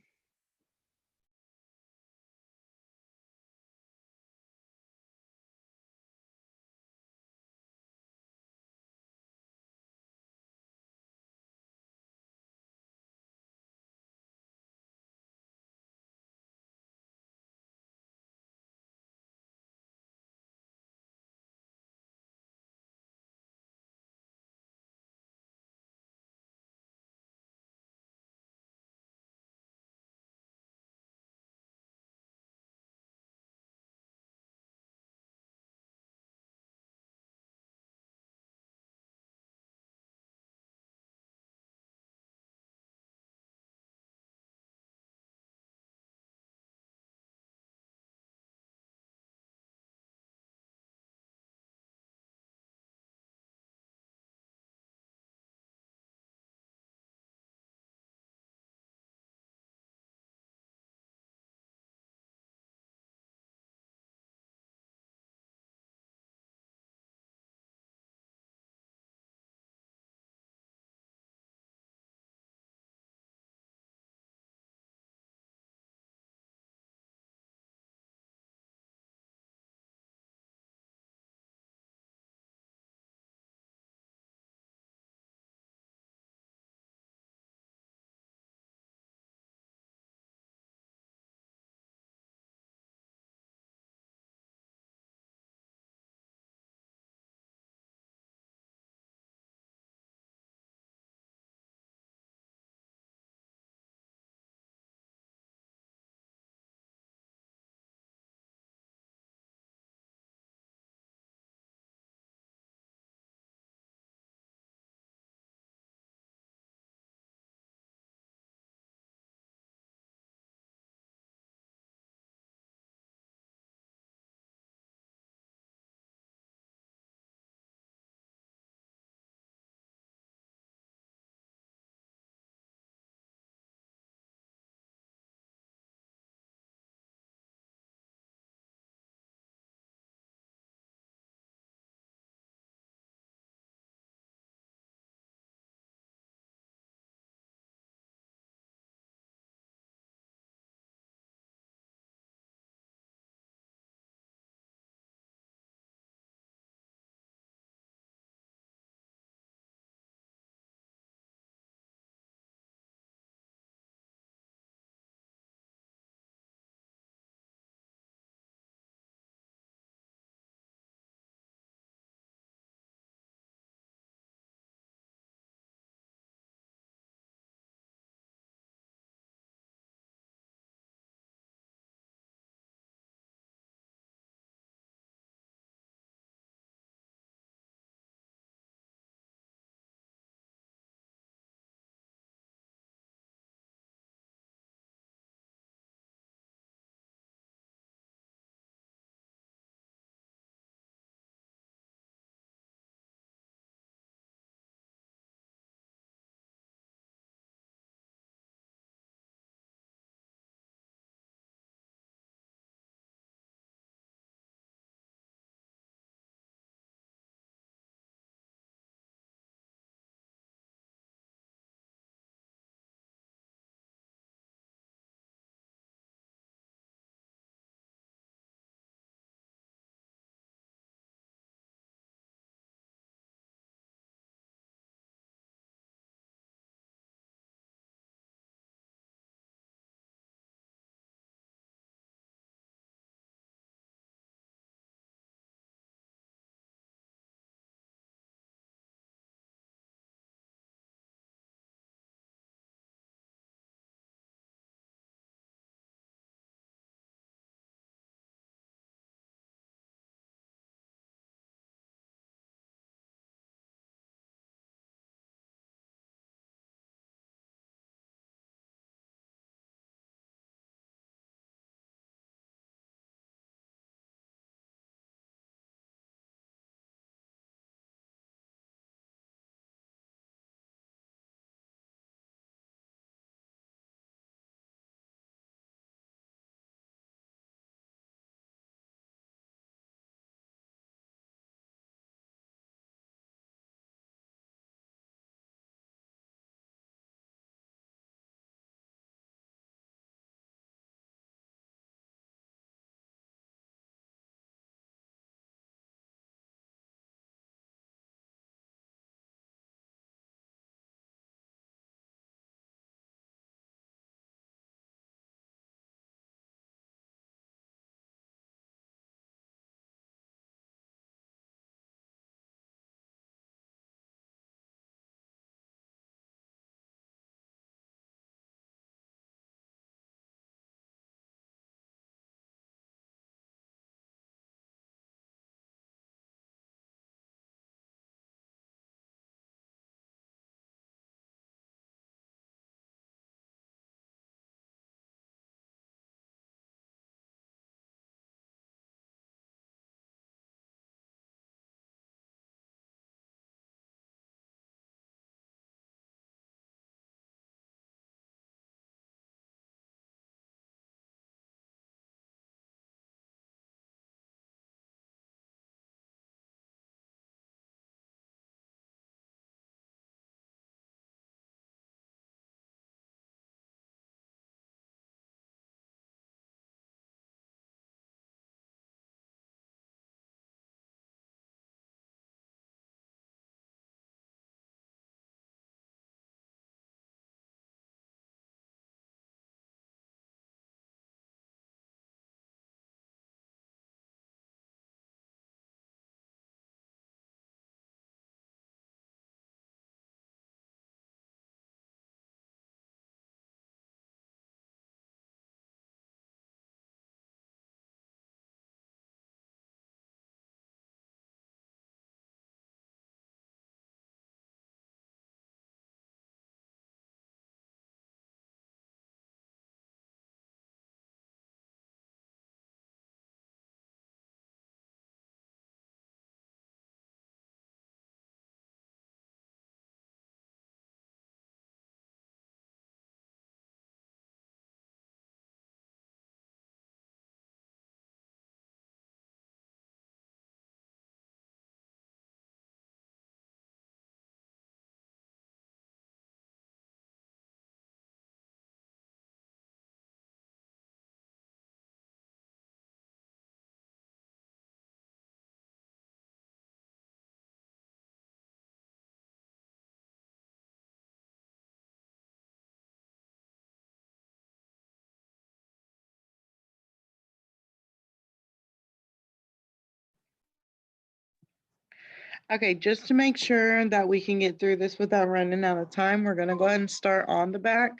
Okay, just to make sure that we can get through this without running out of time, we're gonna go ahead and start on the back.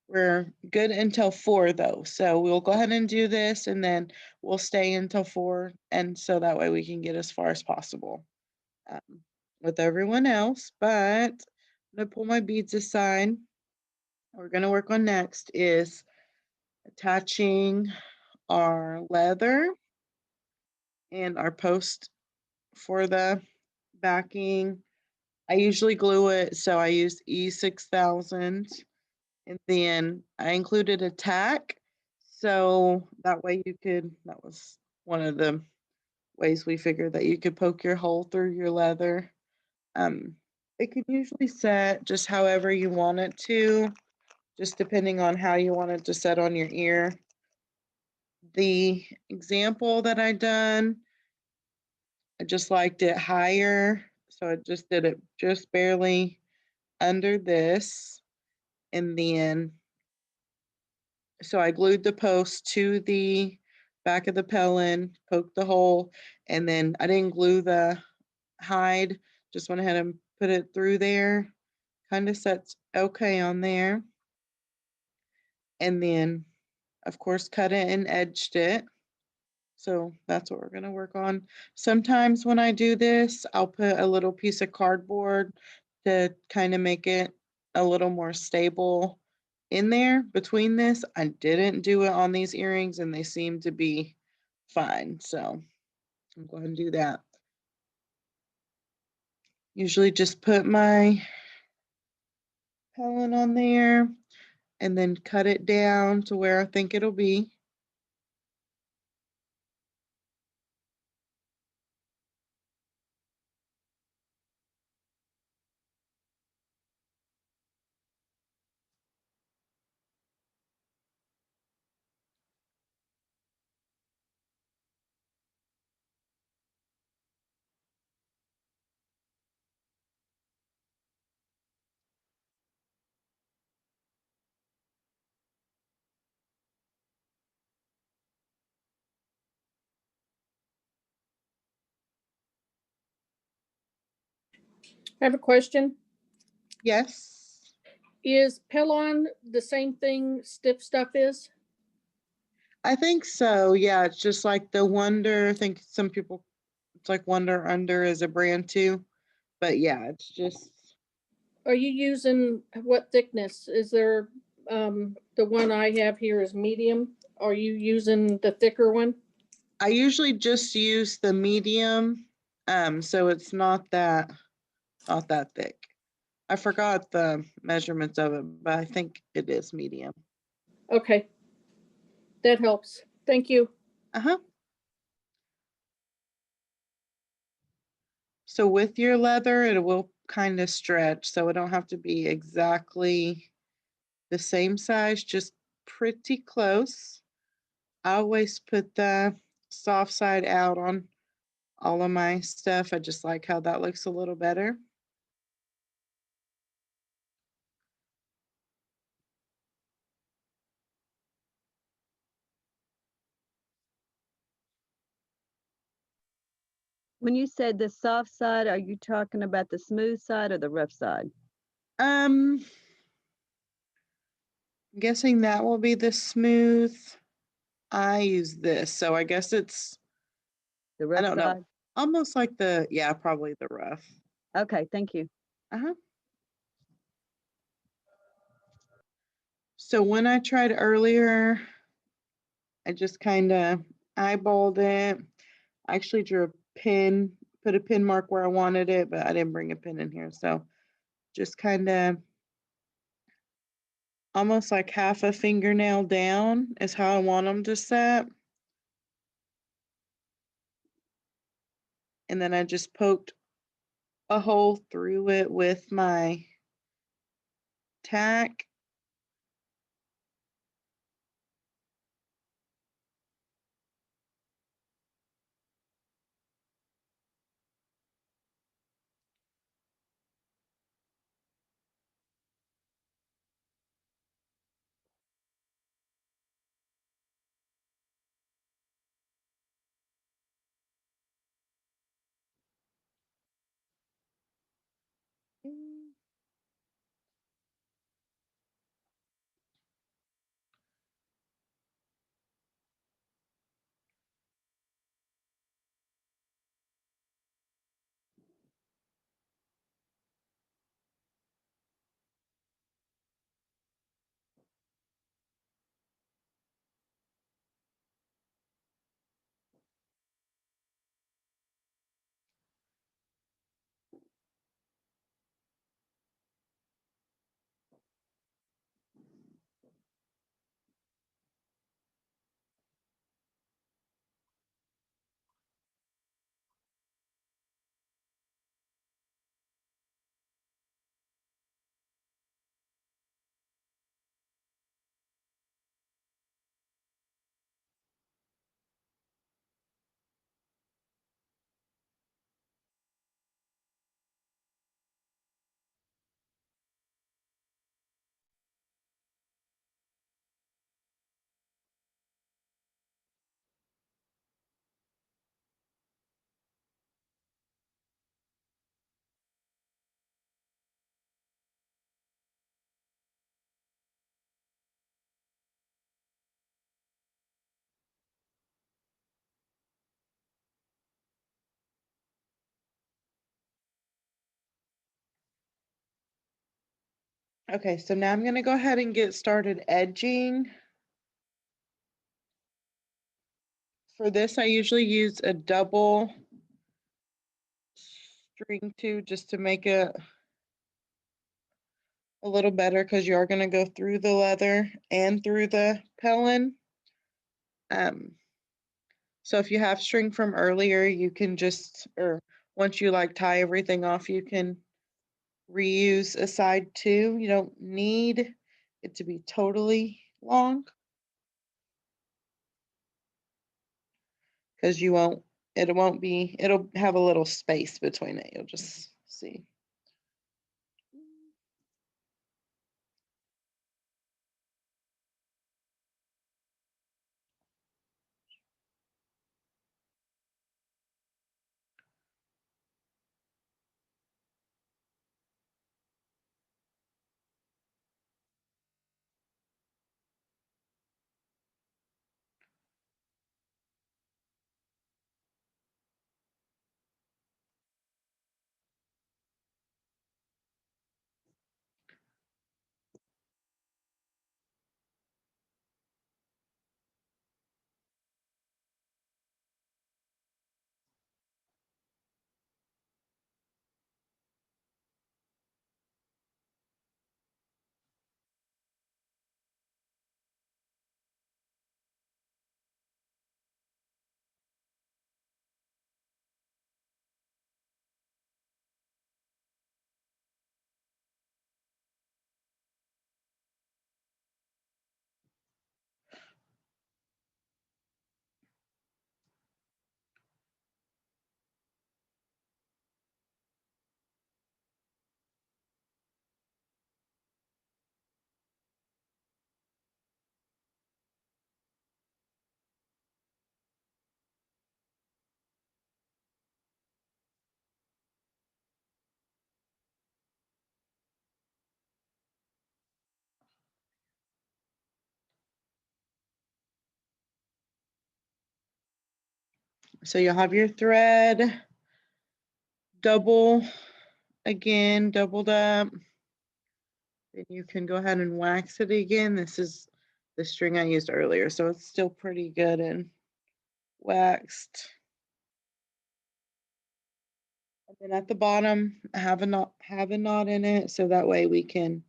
We're good until 4 though, so we'll go ahead and do this and then we'll stay until 4, and so that way we can get as far as possible with everyone else. But I'm gonna pull my beads aside. What we're gonna work on next is attaching our leather and our post for the backing. I usually glue it, so I use E6000. And then I included a tack, so that way that was one of the ways we figured that you could poke your hole through your leather. It can usually set just however you want it to, just depending on how you want it to set on your ear. The example that I done, I just liked it higher, so I just did it just barely under this, and then so I glued the post to the back of the pelin, poked the hole, and then I didn't glue the hide, just went ahead and put it through there. Kind of sets okay on there. And then, of course, cut it and edged it. So that's what we're going to work on. Sometimes when I do this, I'll put a little piece of cardboard to kind of make it a little more stable in there between this. I didn't do it on these earrings and they seem to be fine. So I'm going to do that. Usually just put my pelin on there and then cut it down to where I think it'll be. I have a question. Yes. Is Pelon the same thing stiff stuff is? I think so. Yeah, it's just like the Wonder. I think some people, it's like Wonder Under is a brand too. But yeah, it's just, Are you using what thickness? Is there, the one I have here is medium. Are you using the thicker one? I usually just use the medium. So it's not that thick. I forgot the measurements of it, but I think it is medium. Okay. That helps. Thank you. Uh-huh. So with your leather, it will kind of stretch, so it don't have to be exactly the same size, just pretty close. I always put the soft side out on all of my stuff. I just like how that looks a little better. When you said the soft side, are you talking about the smooth side or the rough side? I'm guessing that will be the smooth. I use this, so I guess it's, The I rough don't know, side? almost like the, yeah, probably the rough. Okay, thank you. Uh-huh. So when I tried earlier, I just kind of eyeballed it. I actually drew a pin, put a pin mark where I wanted it, but I didn't bring a pin in here. So just kind of almost like half a fingernail down is how I want them to set. And then I just poked a hole through it with my tack. Okay, so now I'm gonna go ahead and get started edging. For this, I usually use a double string two just to make it a little better because you are gonna go through the leather and through the pellin. So if you have string from earlier, you can just, or once you like tie everything off, you can reuse a side two. You don't need it to be totally long because it won't be, it'll have a little space between it. You'll just see. So you'll have your thread doubled up. Then you can go ahead and wax it again. This is the string I used earlier, so it's still pretty good and waxed. And then at the bottom, have a knot in it, so that way we can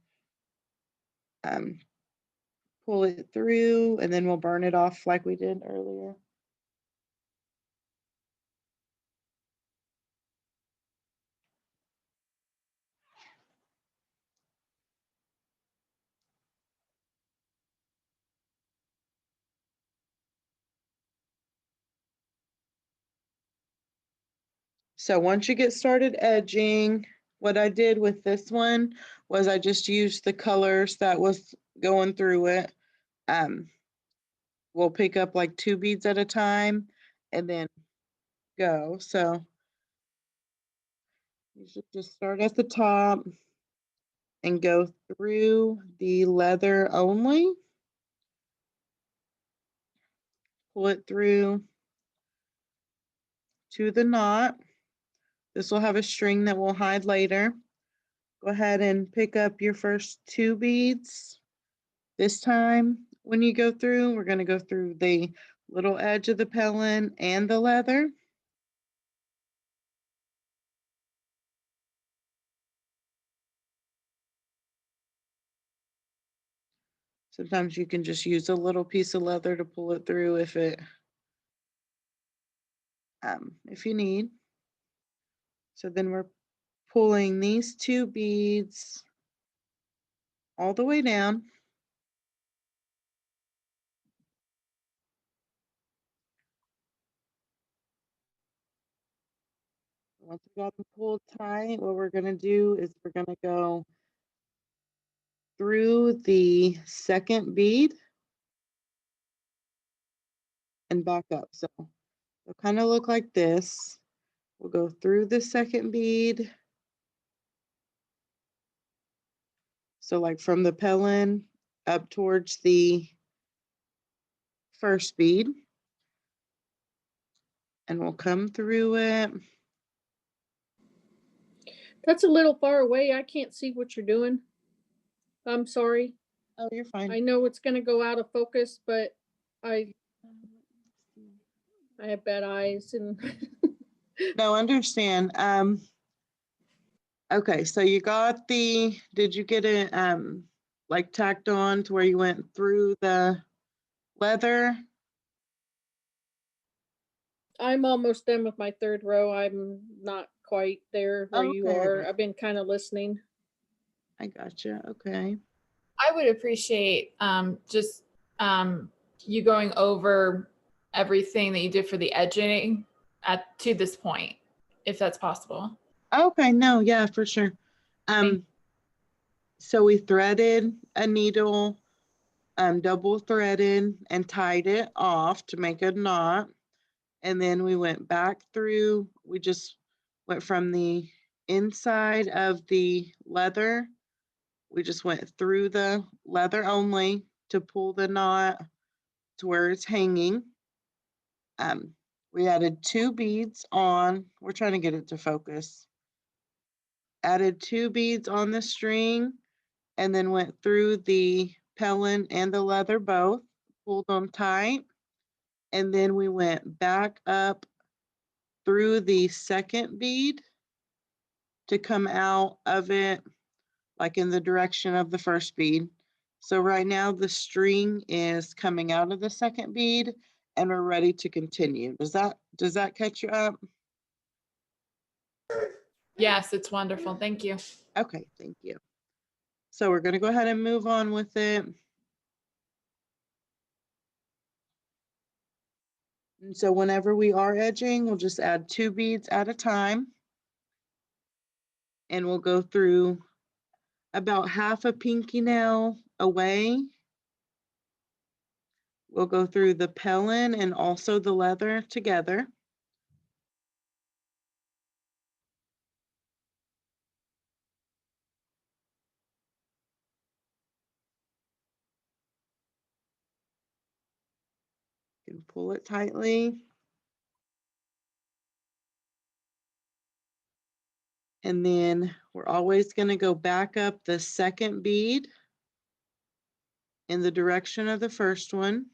pull it through, and then we'll burn it off like we did earlier. So once you get started edging, what I did with this one was I just used the colors that was going through it. We'll pick up like 2 beads at a time and then go. So you should just start at the top and go through the leather only. Pull it through to the knot. This will have a string that we'll hide later. Go ahead and pick up your first 2 beads. This time, when you go through, we're going to go through the little edge of the pellin and the leather. Sometimes you can just use a little piece of leather to pull it through if you need. So then we're pulling these 2 beads all the way down. Once we got them pulled tight, what we're going to do is we're going to go through the second bead and back up. So it'll kind of look like this. We'll go through the second bead. So like from the pellin up towards the first bead. And we'll come through it. That's a little far away. I can't see what you're doing. I'm sorry. Oh, you're fine. I know it's gonna go out of focus, but I have bad eyes and No, understand. Okay, so you got did you get it like tacked on to where you went through the leather? I'm almost done with my third row. I'm not quite there where you are. Okay. I've been kind of listening. I gotcha. Okay. I would appreciate just you going over everything that you did for the edging to this point, if that's possible. Okay, no, yeah, for sure. So we threaded a needle, double threaded and tied it off to make a knot. And then we went back through, we just went from the inside of the leather. We just went through the leather only to pull the knot to where it's hanging. We added 2 beads on, we're trying to get it to focus. Added 2 beads on the string and then went through the pellin and the leather both, pulled them tight. And then we went back up through the second bead to come out of it like in the direction of the first bead. So right now the string is coming out of the second bead and we're ready to continue. Does that catch you up? Yes, it's wonderful. Thank you. Okay, thank you. So we're going to go ahead and move on with it. And so whenever we are edging, we'll just add 2 beads at a time. And we'll go through about half a pinky nail away. We'll go through the pellin and also the leather together. You can pull it tightly. And then we're always going to go back up the second bead in the direction of the first one.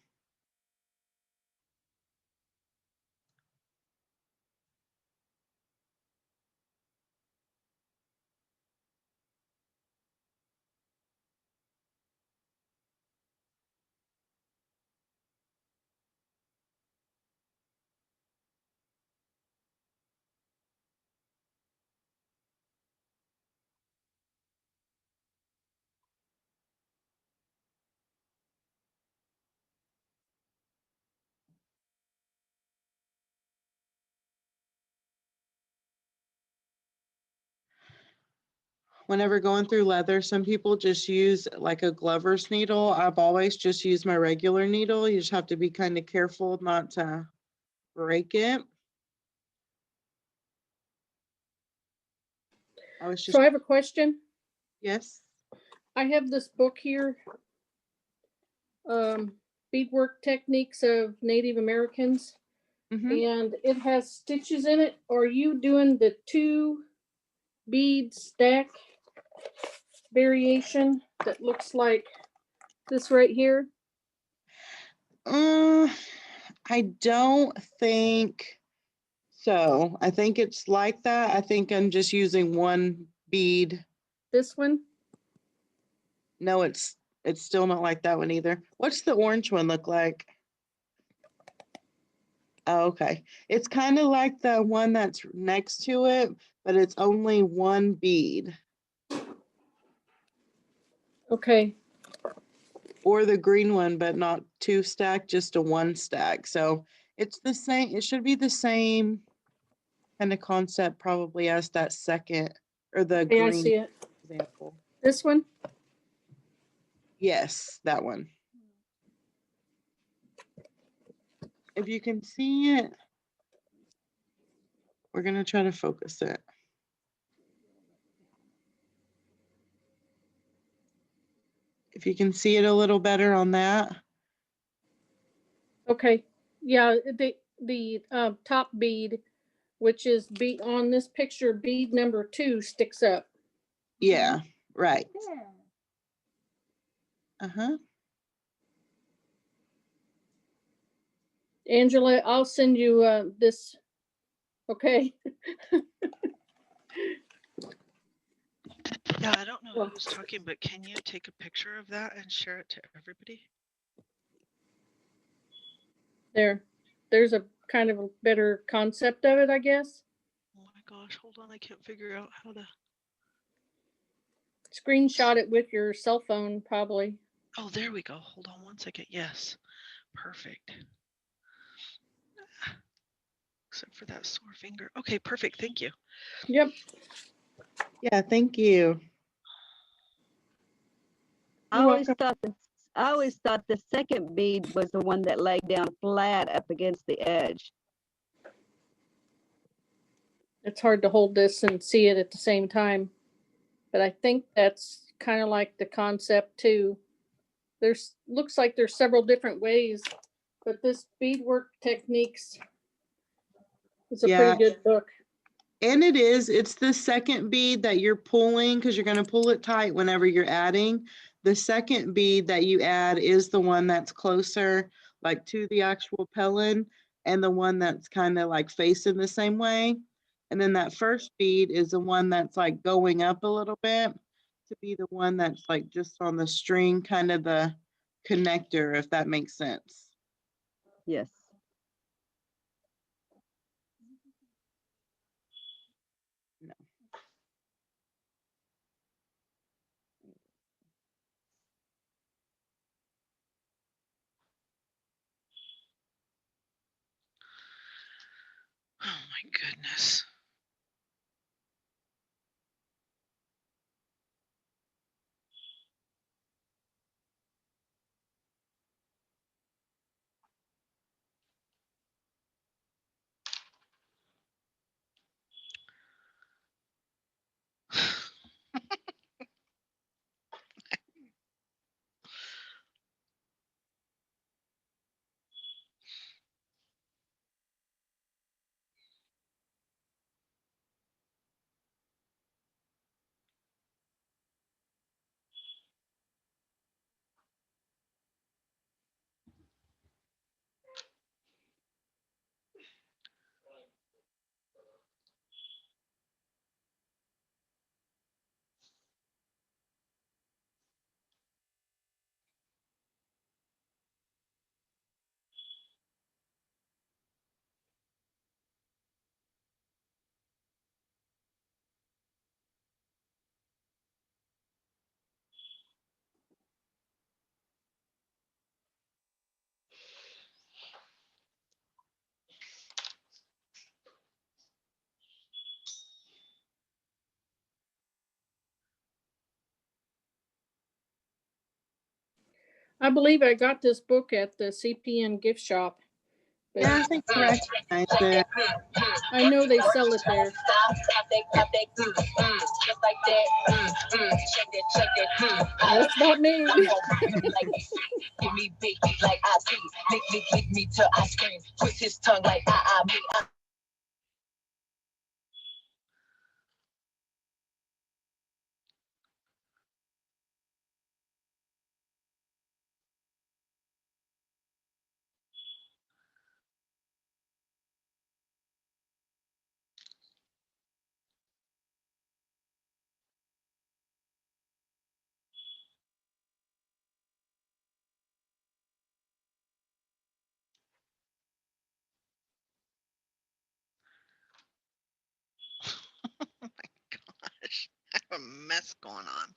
Whenever going through leather, some people just use like a glover's needle. I've always just used my regular needle. You just have to be kind of careful not to break it. So I have a question. Yes. I have this book here, Beadwork Techniques of Native Americans, and it has stitches in it. Are you doing the 2 bead stack variation that looks like this right here? I don't think so. I think it's like that. I think I'm just using 1 bead. This one? No, it's still not like that one either. What's the orange one look like? Oh, okay. It's kind of like the one that's next to it, but it's only 1 bead. Okay. Or the green one, but not 2 stack, just a 1 stack. So it's the same. It should be the same kind of concept probably as that second or the Okay, I green see it. example. This one? Yes, that one. If you can see it, we're going to try to focus it. If you can see it a little better on that. Okay. Yeah, the top bead, which is bead on this picture, bead number 2 sticks up. Yeah, right. Uh-huh. Angela, I'll send you this. Okay. Yeah, I don't know Well- who's talking, but can you take a picture of that and share it to everybody? There's a kind of a better concept of it, I guess. Oh my gosh, hold on, I can't figure out how to. Screenshot it with your cell phone, probably. Oh, there we go. Hold on one second. Yes, perfect. Except for that sore finger. Okay, perfect. Thank you. Yep. Yeah, thank you. I You're always welcome. thought the second bead was the one that laid down flat up against the edge. It's hard to hold this and see it at the same time, but I think that's kind of like the concept too. There's looks like there's several different ways, but this beadwork techniques is a Yeah. pretty good book. And it's the second bead that you're pulling because you're going to pull it tight whenever you're adding. The second bead that you add is the one that's closer like to the actual pellet, and the one that's kind of like facing the same way. And then that first bead is the one that's like going up a little bit to be the one that's like just on the string, kind of the connector, if that makes sense. Yes. No. Oh my goodness. I believe I got this book at the CPN gift shop. But Yeah, I think I recognize it. I know they sell it there. That's not me. Give me big like I see, lick me till I scream. Twist his tongue like me. Oh my gosh. I have a mess going on.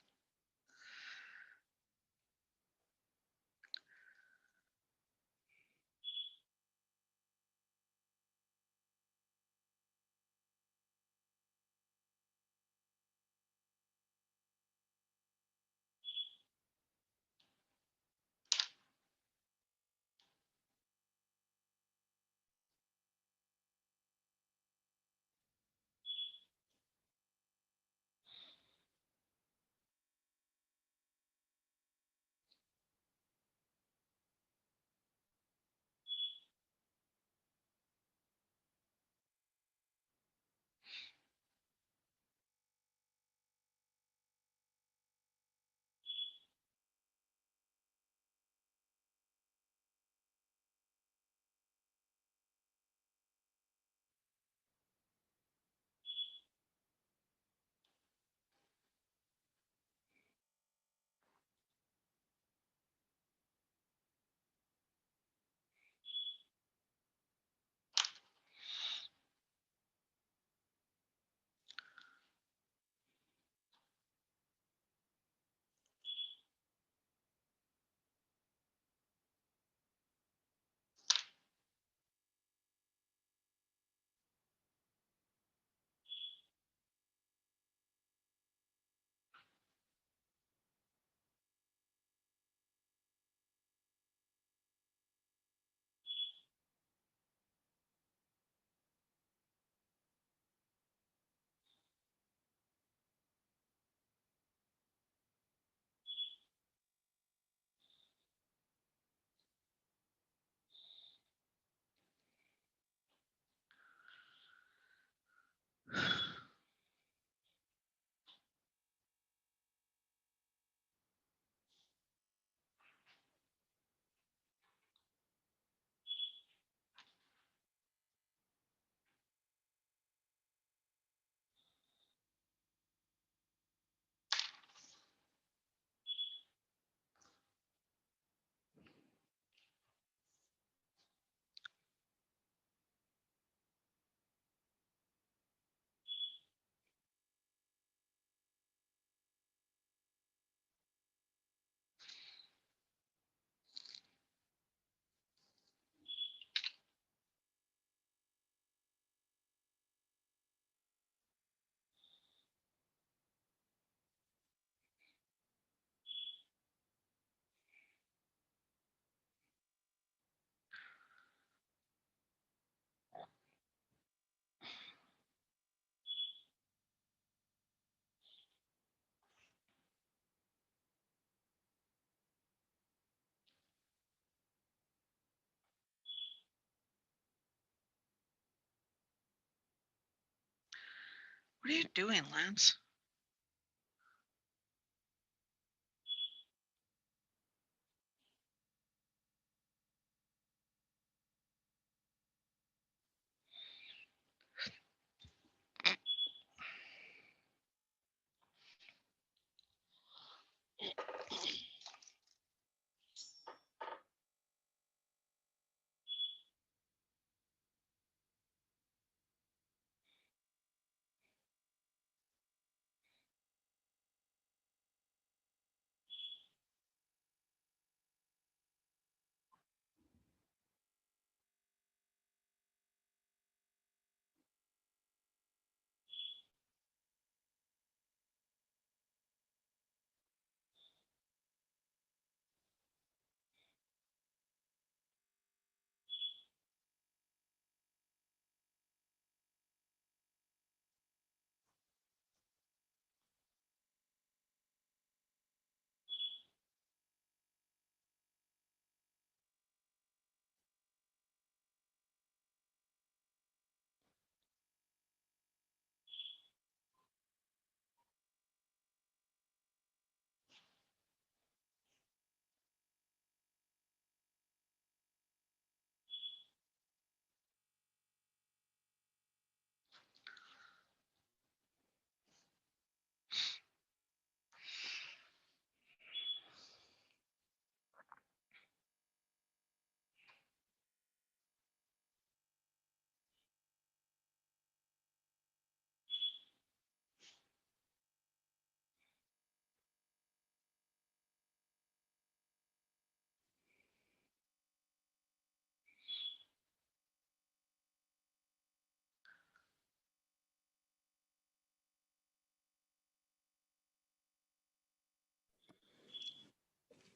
What are you doing, Lance?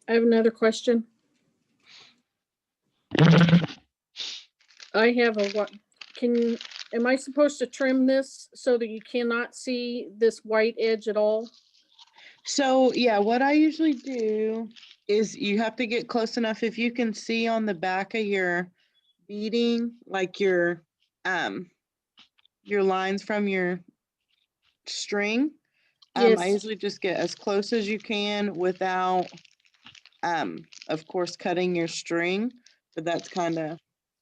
I have another question. I have a what? Am I supposed to trim this so that you cannot see this white edge at all? So yeah, what I usually do is you have to get close enough. If you can see on the back of your beading, like your lines from your string, I Yes. usually just get as close as you can without, of course, cutting your string, but that's kind of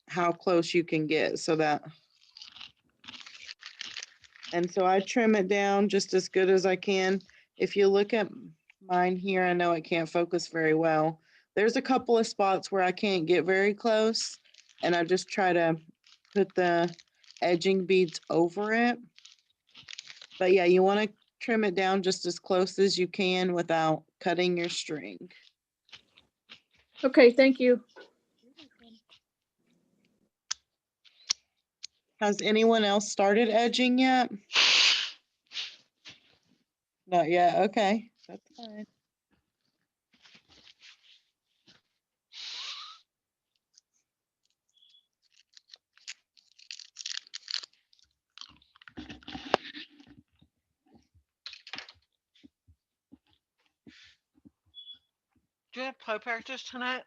how close you can get so that, and so I trim it down just as good as I can. If you look at mine here, I know it can't focus very well. There's a couple of spots where I can't get very close, and I just try to put the edging beads over it. But yeah, you want to trim it down just as close as you can without cutting your string. Okay, thank you. Has anyone else started edging yet? Not yet. Okay, that's fine. Do you have play practice tonight?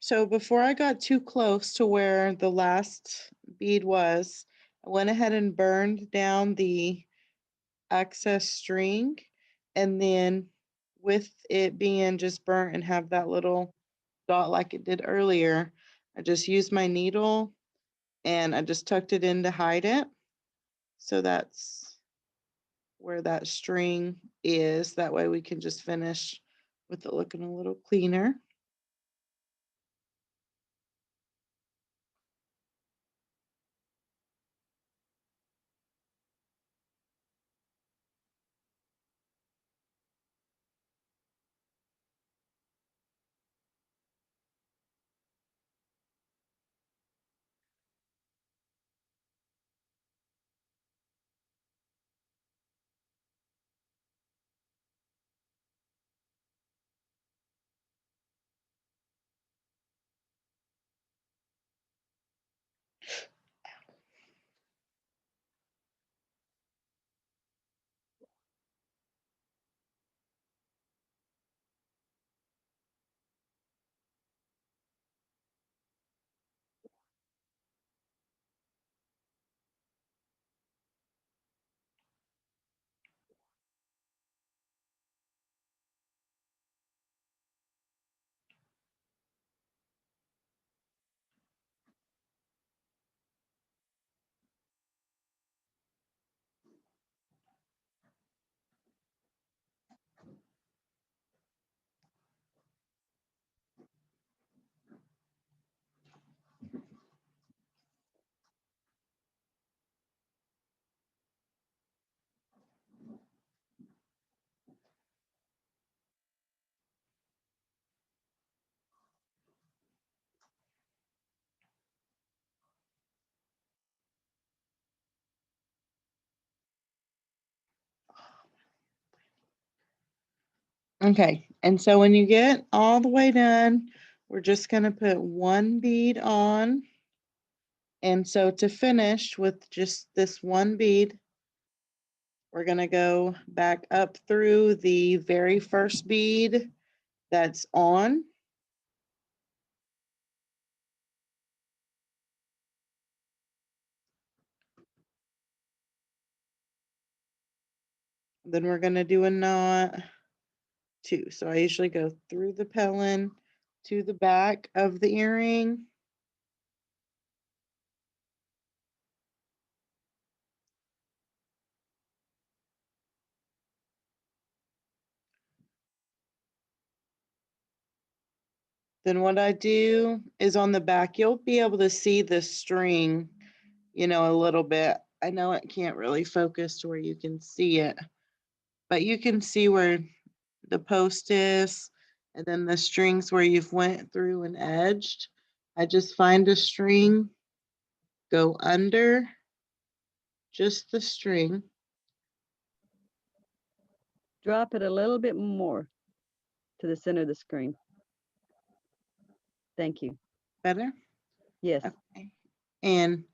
So before I got too close to where the last bead was, I went ahead and burned down the excess string, and then with it being just burnt and have that little dot like it did earlier, I just used my needle and I just tucked it in to hide it. So that's where that string is. That way we can just finish with it looking a little cleaner. Okay, and so when you get all the way done, we're just going to put one bead on. And so to finish with just this one bead, we're going to go back up through the very first bead that's on. Then we're going to do a knot too. So I usually go through the pellin to the back of the earring. Then what I do is on the back, you'll be able to see the string, you know, a little bit. I know it can't really focus to where you can see it, but you can see where the post is, and then the strings where you've went through and edged. I just find a string, go under just the string. Drop it a little bit more to the center of the screen. Thank you. Better? Yes. Okay. And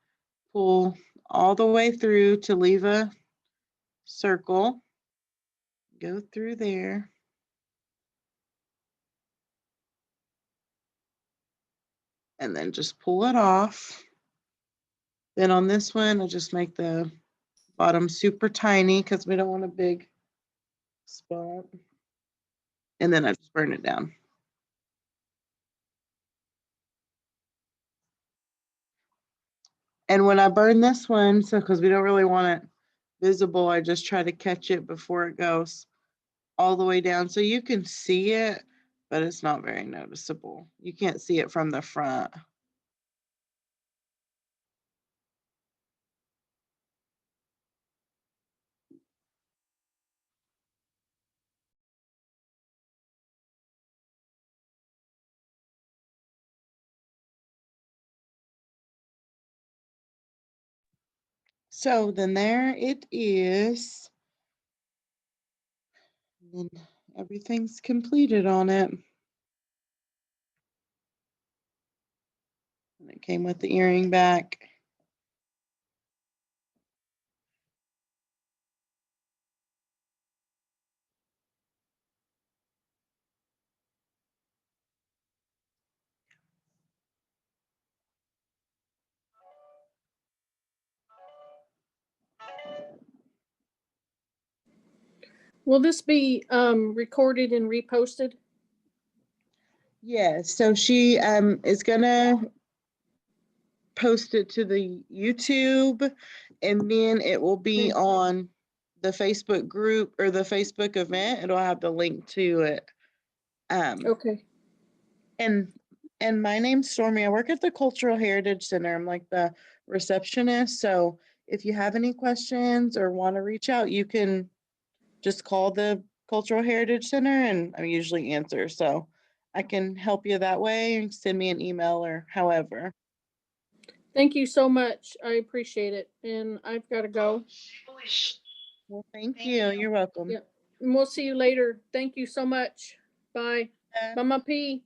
pull all the way through to leave a circle. Go through there. And then just pull it off. Then on this one, I just make the bottom super tiny because we don't want a big spot. And then I just burn it down. And when I burn this one, so because we don't really want it visible, I just try to catch it before it goes all the way down. So you can see it, but it's not very noticeable. You can't see it from the front. So then there it is. And then everything's completed on it. And it came with the earring back. Will this be recorded and reposted? Yeah, so she is gonna post it to the YouTube, and then it will be on the Facebook group or the Facebook event. It'll have the link to it. Okay. And my name's Stormy. I work at the Cultural Heritage Center. I'm like the receptionist. So if you have any questions or want to reach out, you can just call the Cultural Heritage Center and I usually answer. So I can help you that way and send me an email or however. Thank you so much. I appreciate it. And I've got to go. Well, thank you. You're welcome. Yeah. And we'll see you later. Thank you so much. Bye. Mama P.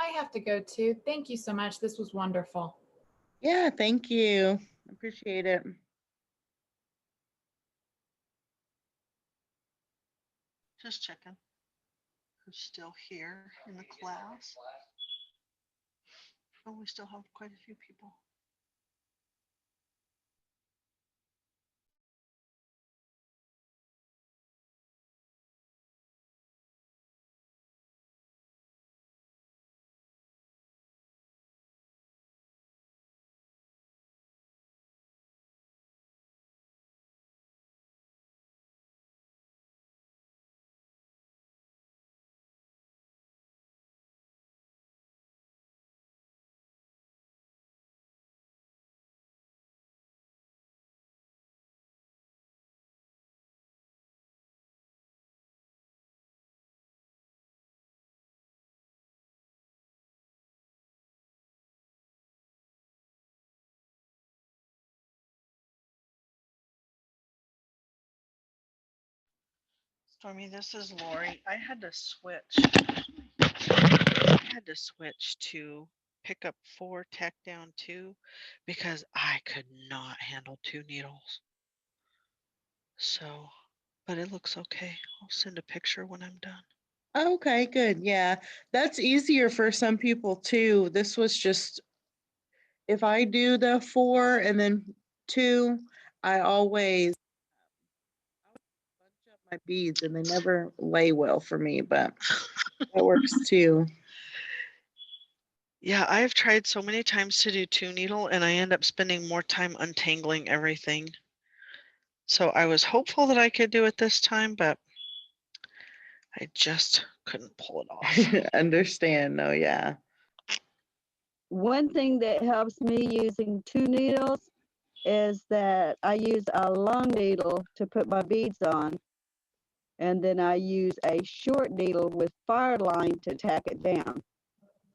I have to go too. Thank you so much. This was wonderful. Yeah, thank you. Appreciate it. Just checking. Who's still here in the class? Oh, we still have quite a few people. Stormy, this is Lori. I had to switch. I had to switch to pick up 4, tack down 2, because I could not handle 2 needles. So, but it looks okay. I'll send a picture when I'm done. Okay, good. Yeah, that's easier for some people too. This was just, if I do the 4 and then 2, I always bunch up my beads and they never lay well for me, but that works too. Yeah, I've tried so many times to do 2 needle and I end up spending more time untangling everything. So I was hopeful that I could do it this time, but I just couldn't pull it off. Understand. No, yeah. One thing that helps me using 2 needles is that I use a long needle to put my beads on, and then I use a short needle with fire line to tack it down.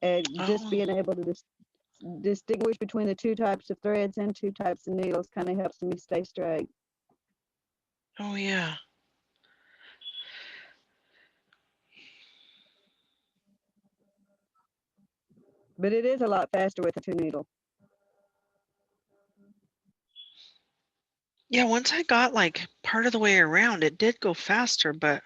And just being able to distinguish between the 2 types of threads and 2 types of needles kind of helps me stay straight. Oh, yeah. But it is a lot faster with a 2 needle. Yeah, once I got like part of the way around, it did go faster, but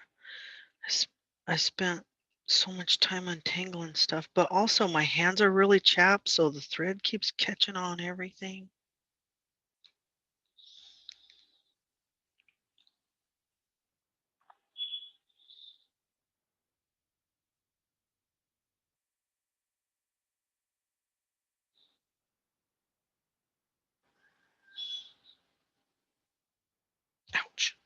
I spent so much time untangling stuff, but also my hands are really chapped, so the thread keeps catching on everything. Ouch.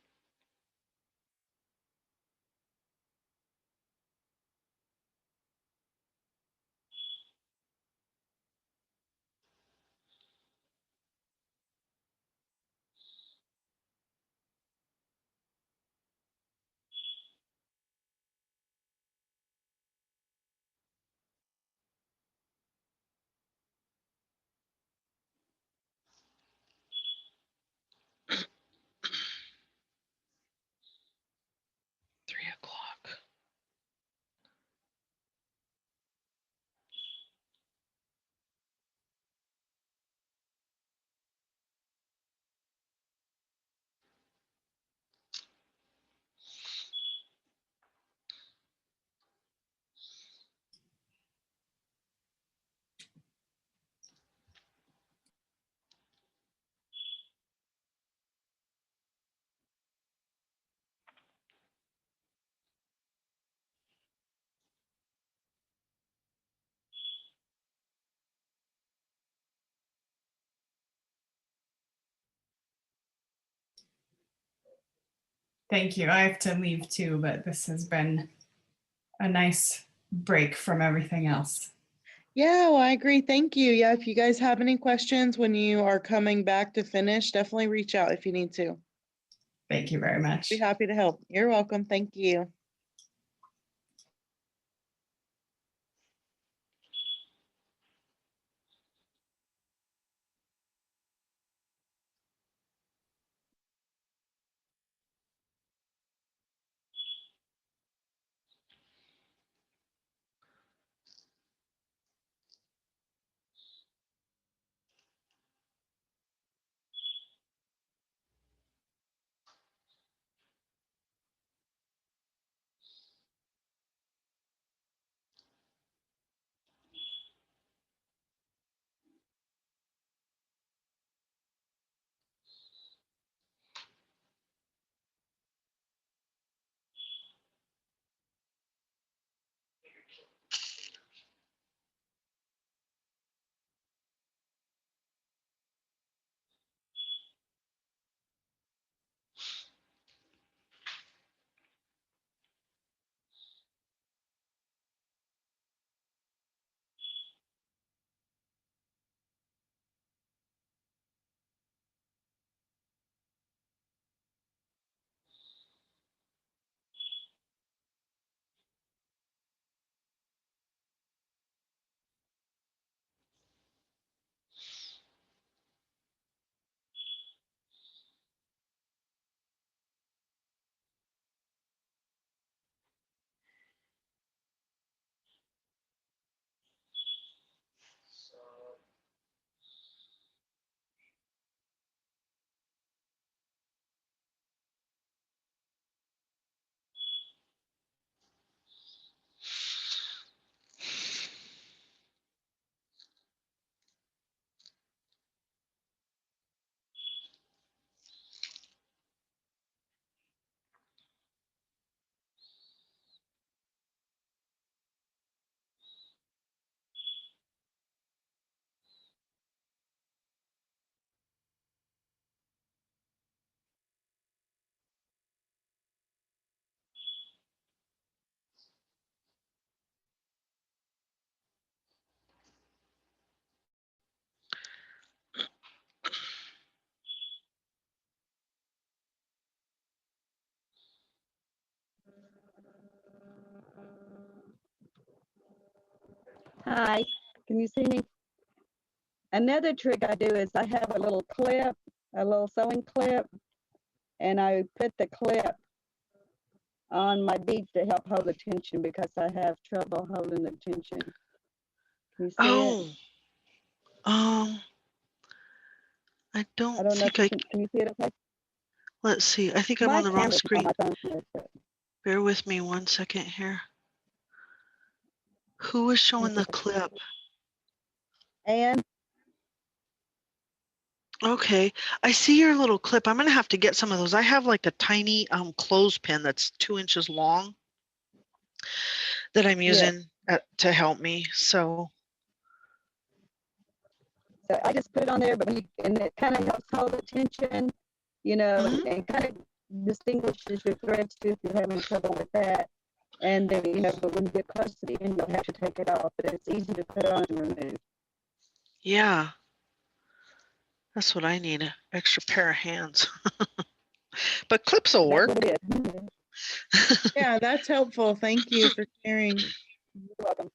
Thank you. I have to leave too, but this has been a nice break from everything else. Yeah, well, I agree. Thank you. Yeah, if you guys have any questions when you are coming back to finish, definitely reach out if you need to. Thank you very much. Be happy to help. You're welcome. Thank you. Hi, can you see me? Another trick I do is I have a little clip, a little sewing clip, and I put the clip on my beads to help hold the tension because I have trouble holding the tension. Can you see Oh, it? I I don't don't know if think can you see it okay? let's see. I think I'm My on the wrong camera's on screen. my phone. Bear with me 1 second here. Who was showing the clip? And Okay, I see your little clip. I'm gonna have to get some of those. I have like a tiny clothespin that's 2 inches long that I'm yeah, using to help me. So, so I just put it on there, but and it kind of helps hold the tension, you know, mhm. and kind of distinguishes your threads too if you're having trouble with that. And then, you know, but when you get close to the end, you'll have to take it off, but it's easy to put on and remove. Yeah, that's what I need, an extra pair of hands. But clips will That's work. what it is. Yeah, that's helpful. Thank you for sharing. You're welcome.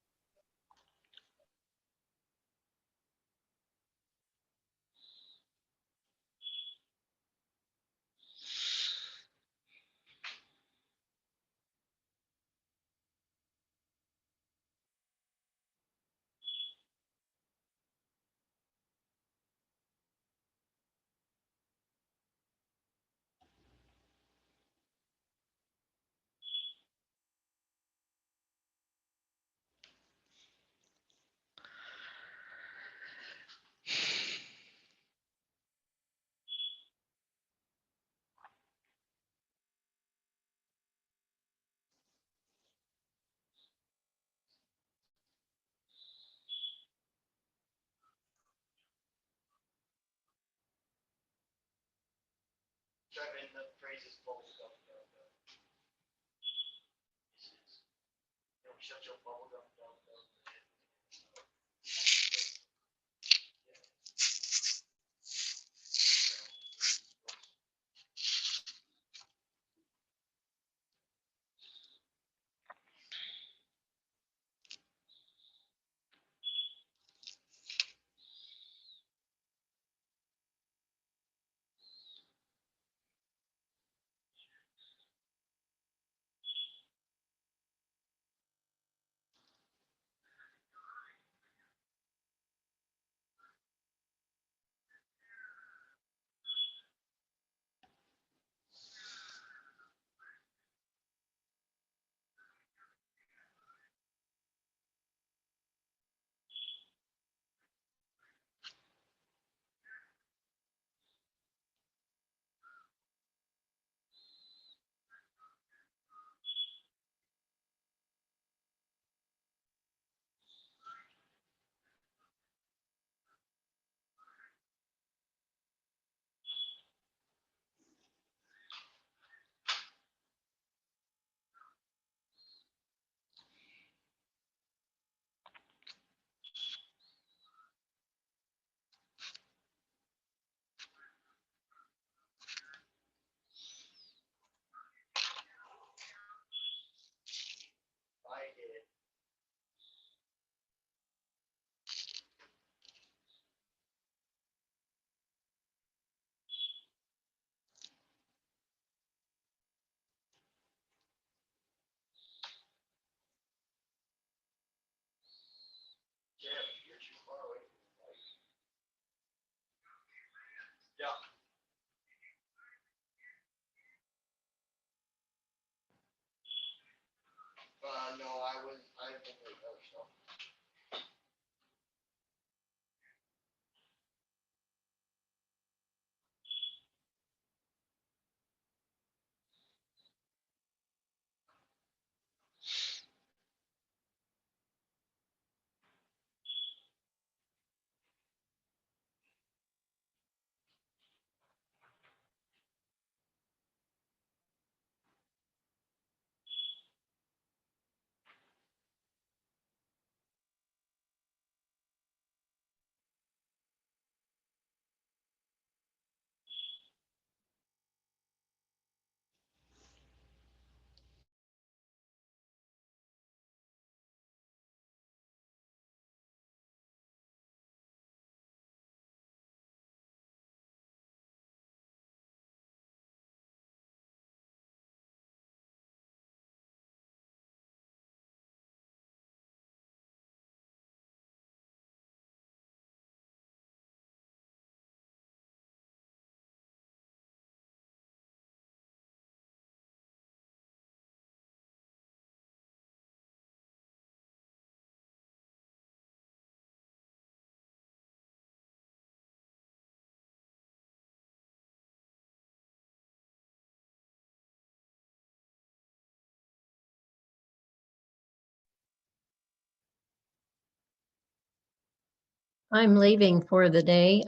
I'm leaving for the day.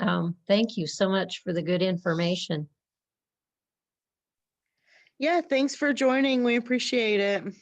Thank you so much for the good information. Yeah, thanks for joining. We appreciate it.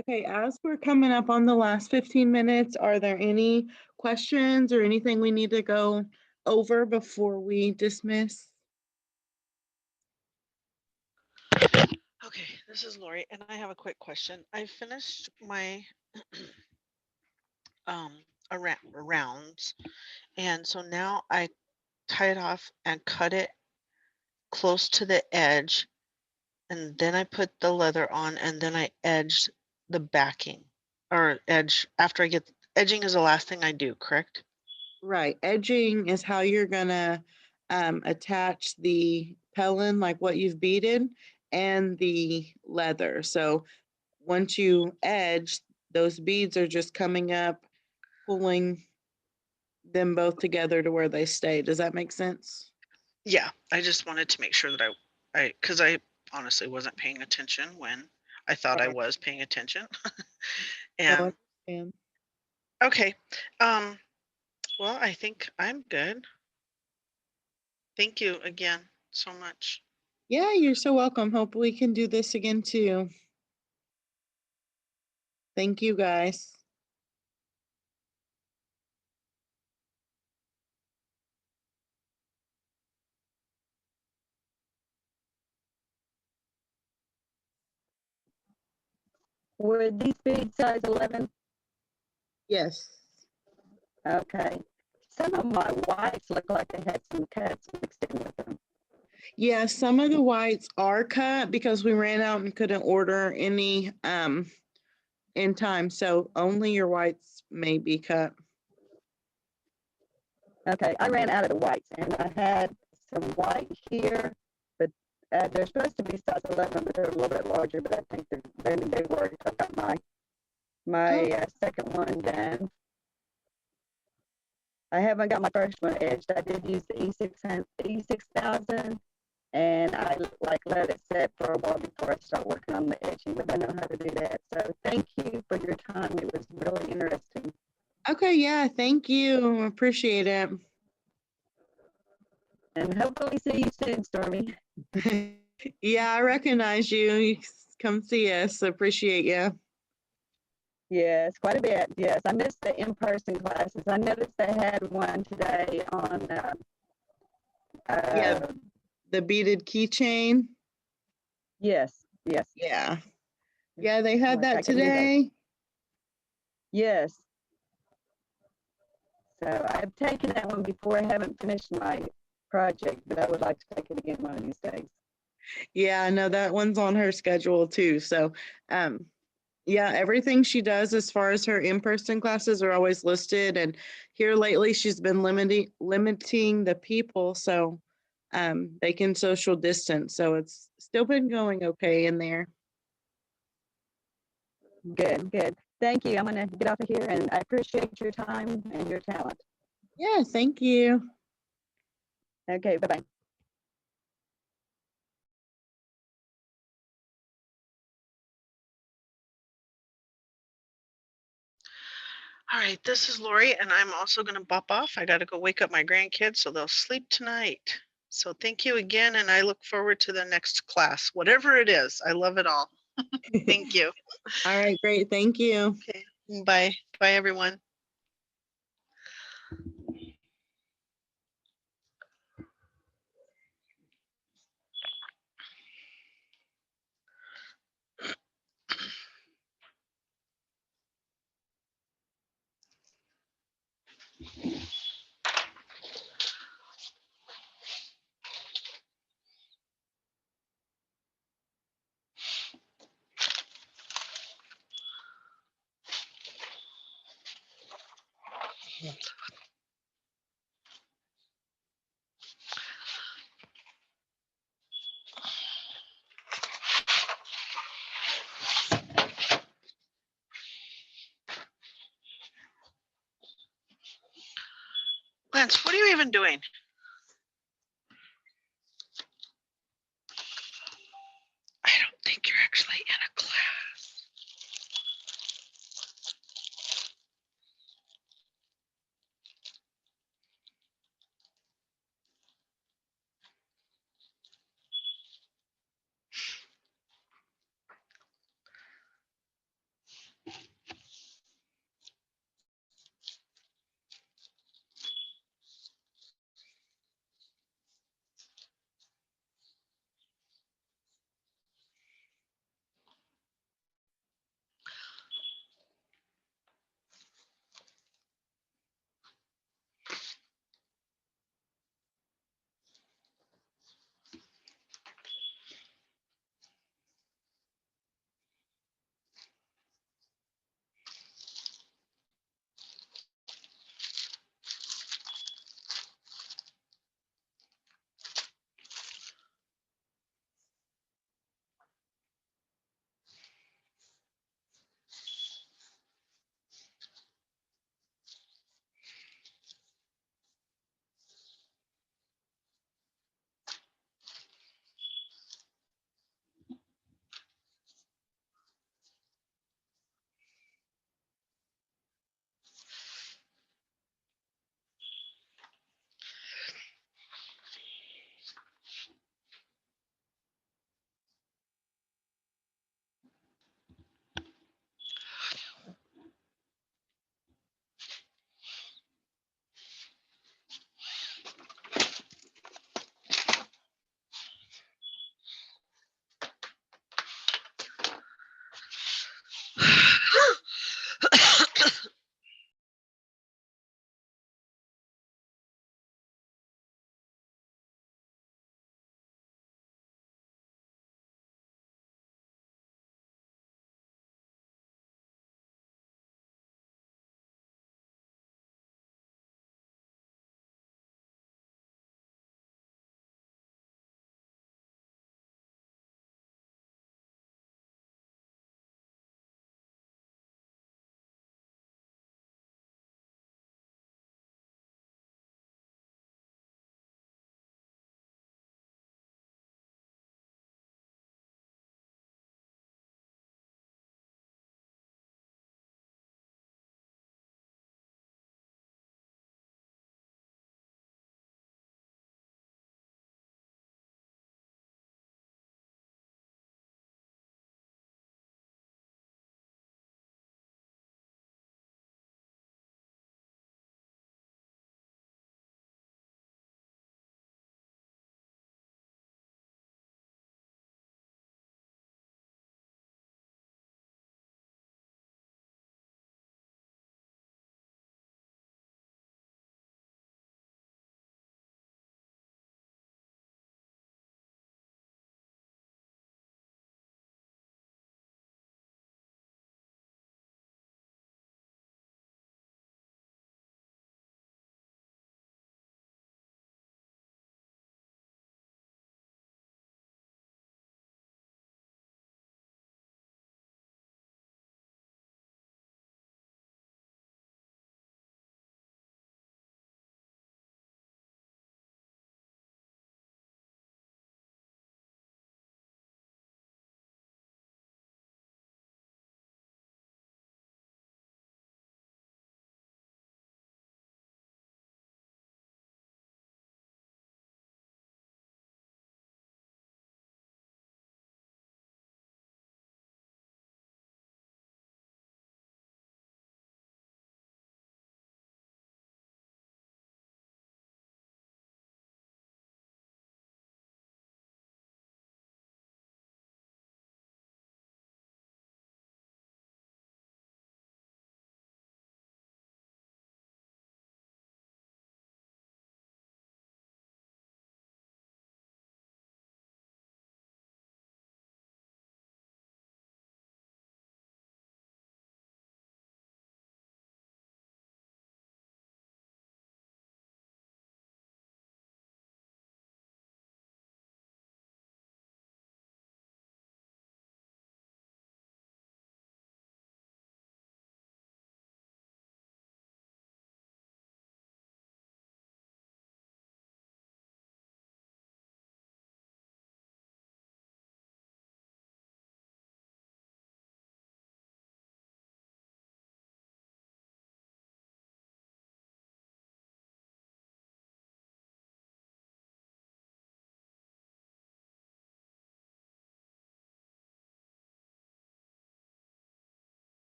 Okay, as we're coming up on the last 15 minutes, are there any questions or anything we need to go over before we dismiss? Okay, this is Lori, and I have a quick question. I finished my um rounds, and so now I tie it off and cut it close to the edge, and then I put the leather on, and then I edged the backing, or edge after I get edging is the last thing I do, correct? Right, edging is how you're gonna attach the pellin, like what you've beaded, and the leather. So once you edge, those beads are just coming up, pulling them both together to where they stay. Does that make sense? Yeah, I just wanted to make sure that because I honestly wasn't paying attention when I thought I Right. was paying attention. No, I And understand. okay, um, well, I think I'm good. Thank you again so much. Yeah, you're so welcome. Hope we can do this again too. Thank you guys. Were these beads size 11? Yes. Okay. Some of my whites look like they had some cuts mixed in with them. Yeah, some of the whites are cut because we ran out and couldn't order any in time. So only your whites may be cut. Okay, I ran out of the whites and I had some white here, but they're supposed to be size 11, but they're a little bit larger, but I think they were. I got my second one done. I haven't got my first one edged. I did use the E6000 and I let it set for a while before I start working on the edging, but I know how to do that. So thank you for your time. It was really interesting. Okay, yeah, thank you. Appreciate it. And hopefully see you soon, Stormy. Yeah, I recognize you. You come see us. Appreciate you. Yes, quite a bit. Yes, I missed the in-person classes. I noticed they had one today on Yeah, the beaded keychain. Yes. Yeah. Yeah, they had Like I that can do that. today. Yes. So I've taken that one before. I haven't finished my project, but I would like to take it again one of these days. Yeah, I know that one's on her schedule too. So, yeah, everything she does as far as her in-person classes are always listed. And here lately, she's been limiting the people so they can social distance. So it's still been going okay in there. Good. Thank you. I'm going to get off of here, and I appreciate your time and your talent. Yeah, thank you. Okay, bye-bye. All right, this is Lori, and I'm also going to bop off. I got to go wake up my grandkids so they'll sleep tonight. So thank you again, and I look forward to the next class, whatever it is. I love it all. Thank you. All right, great. Thank you. Okay, bye. Bye, everyone. Lance, what are you even doing? I don't think you're actually in a class.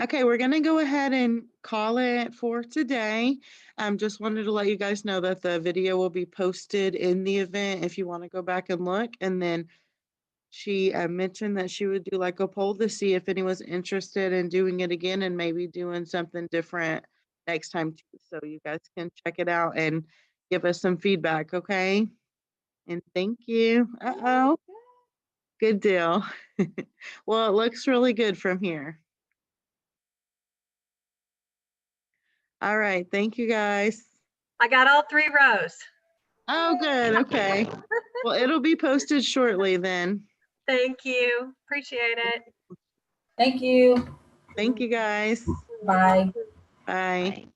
Okay, we're gonna go ahead and call it for today. Just wanted to let you guys know that the video will be posted in the event if you want to go back and look. And then she mentioned that she would do like a poll to see if anyone's interested in doing it again and maybe doing something different next time too. So you guys can check it out and give us some feedback, okay? And thank you. Uh-oh. Good deal. Well, it looks really good from here. All right. Thank you, guys. I got all 3 rows. Oh, good. Okay. Well, it'll be posted shortly then. Thank you. Appreciate it. Thank you. Thank you, guys. Bye. Bye.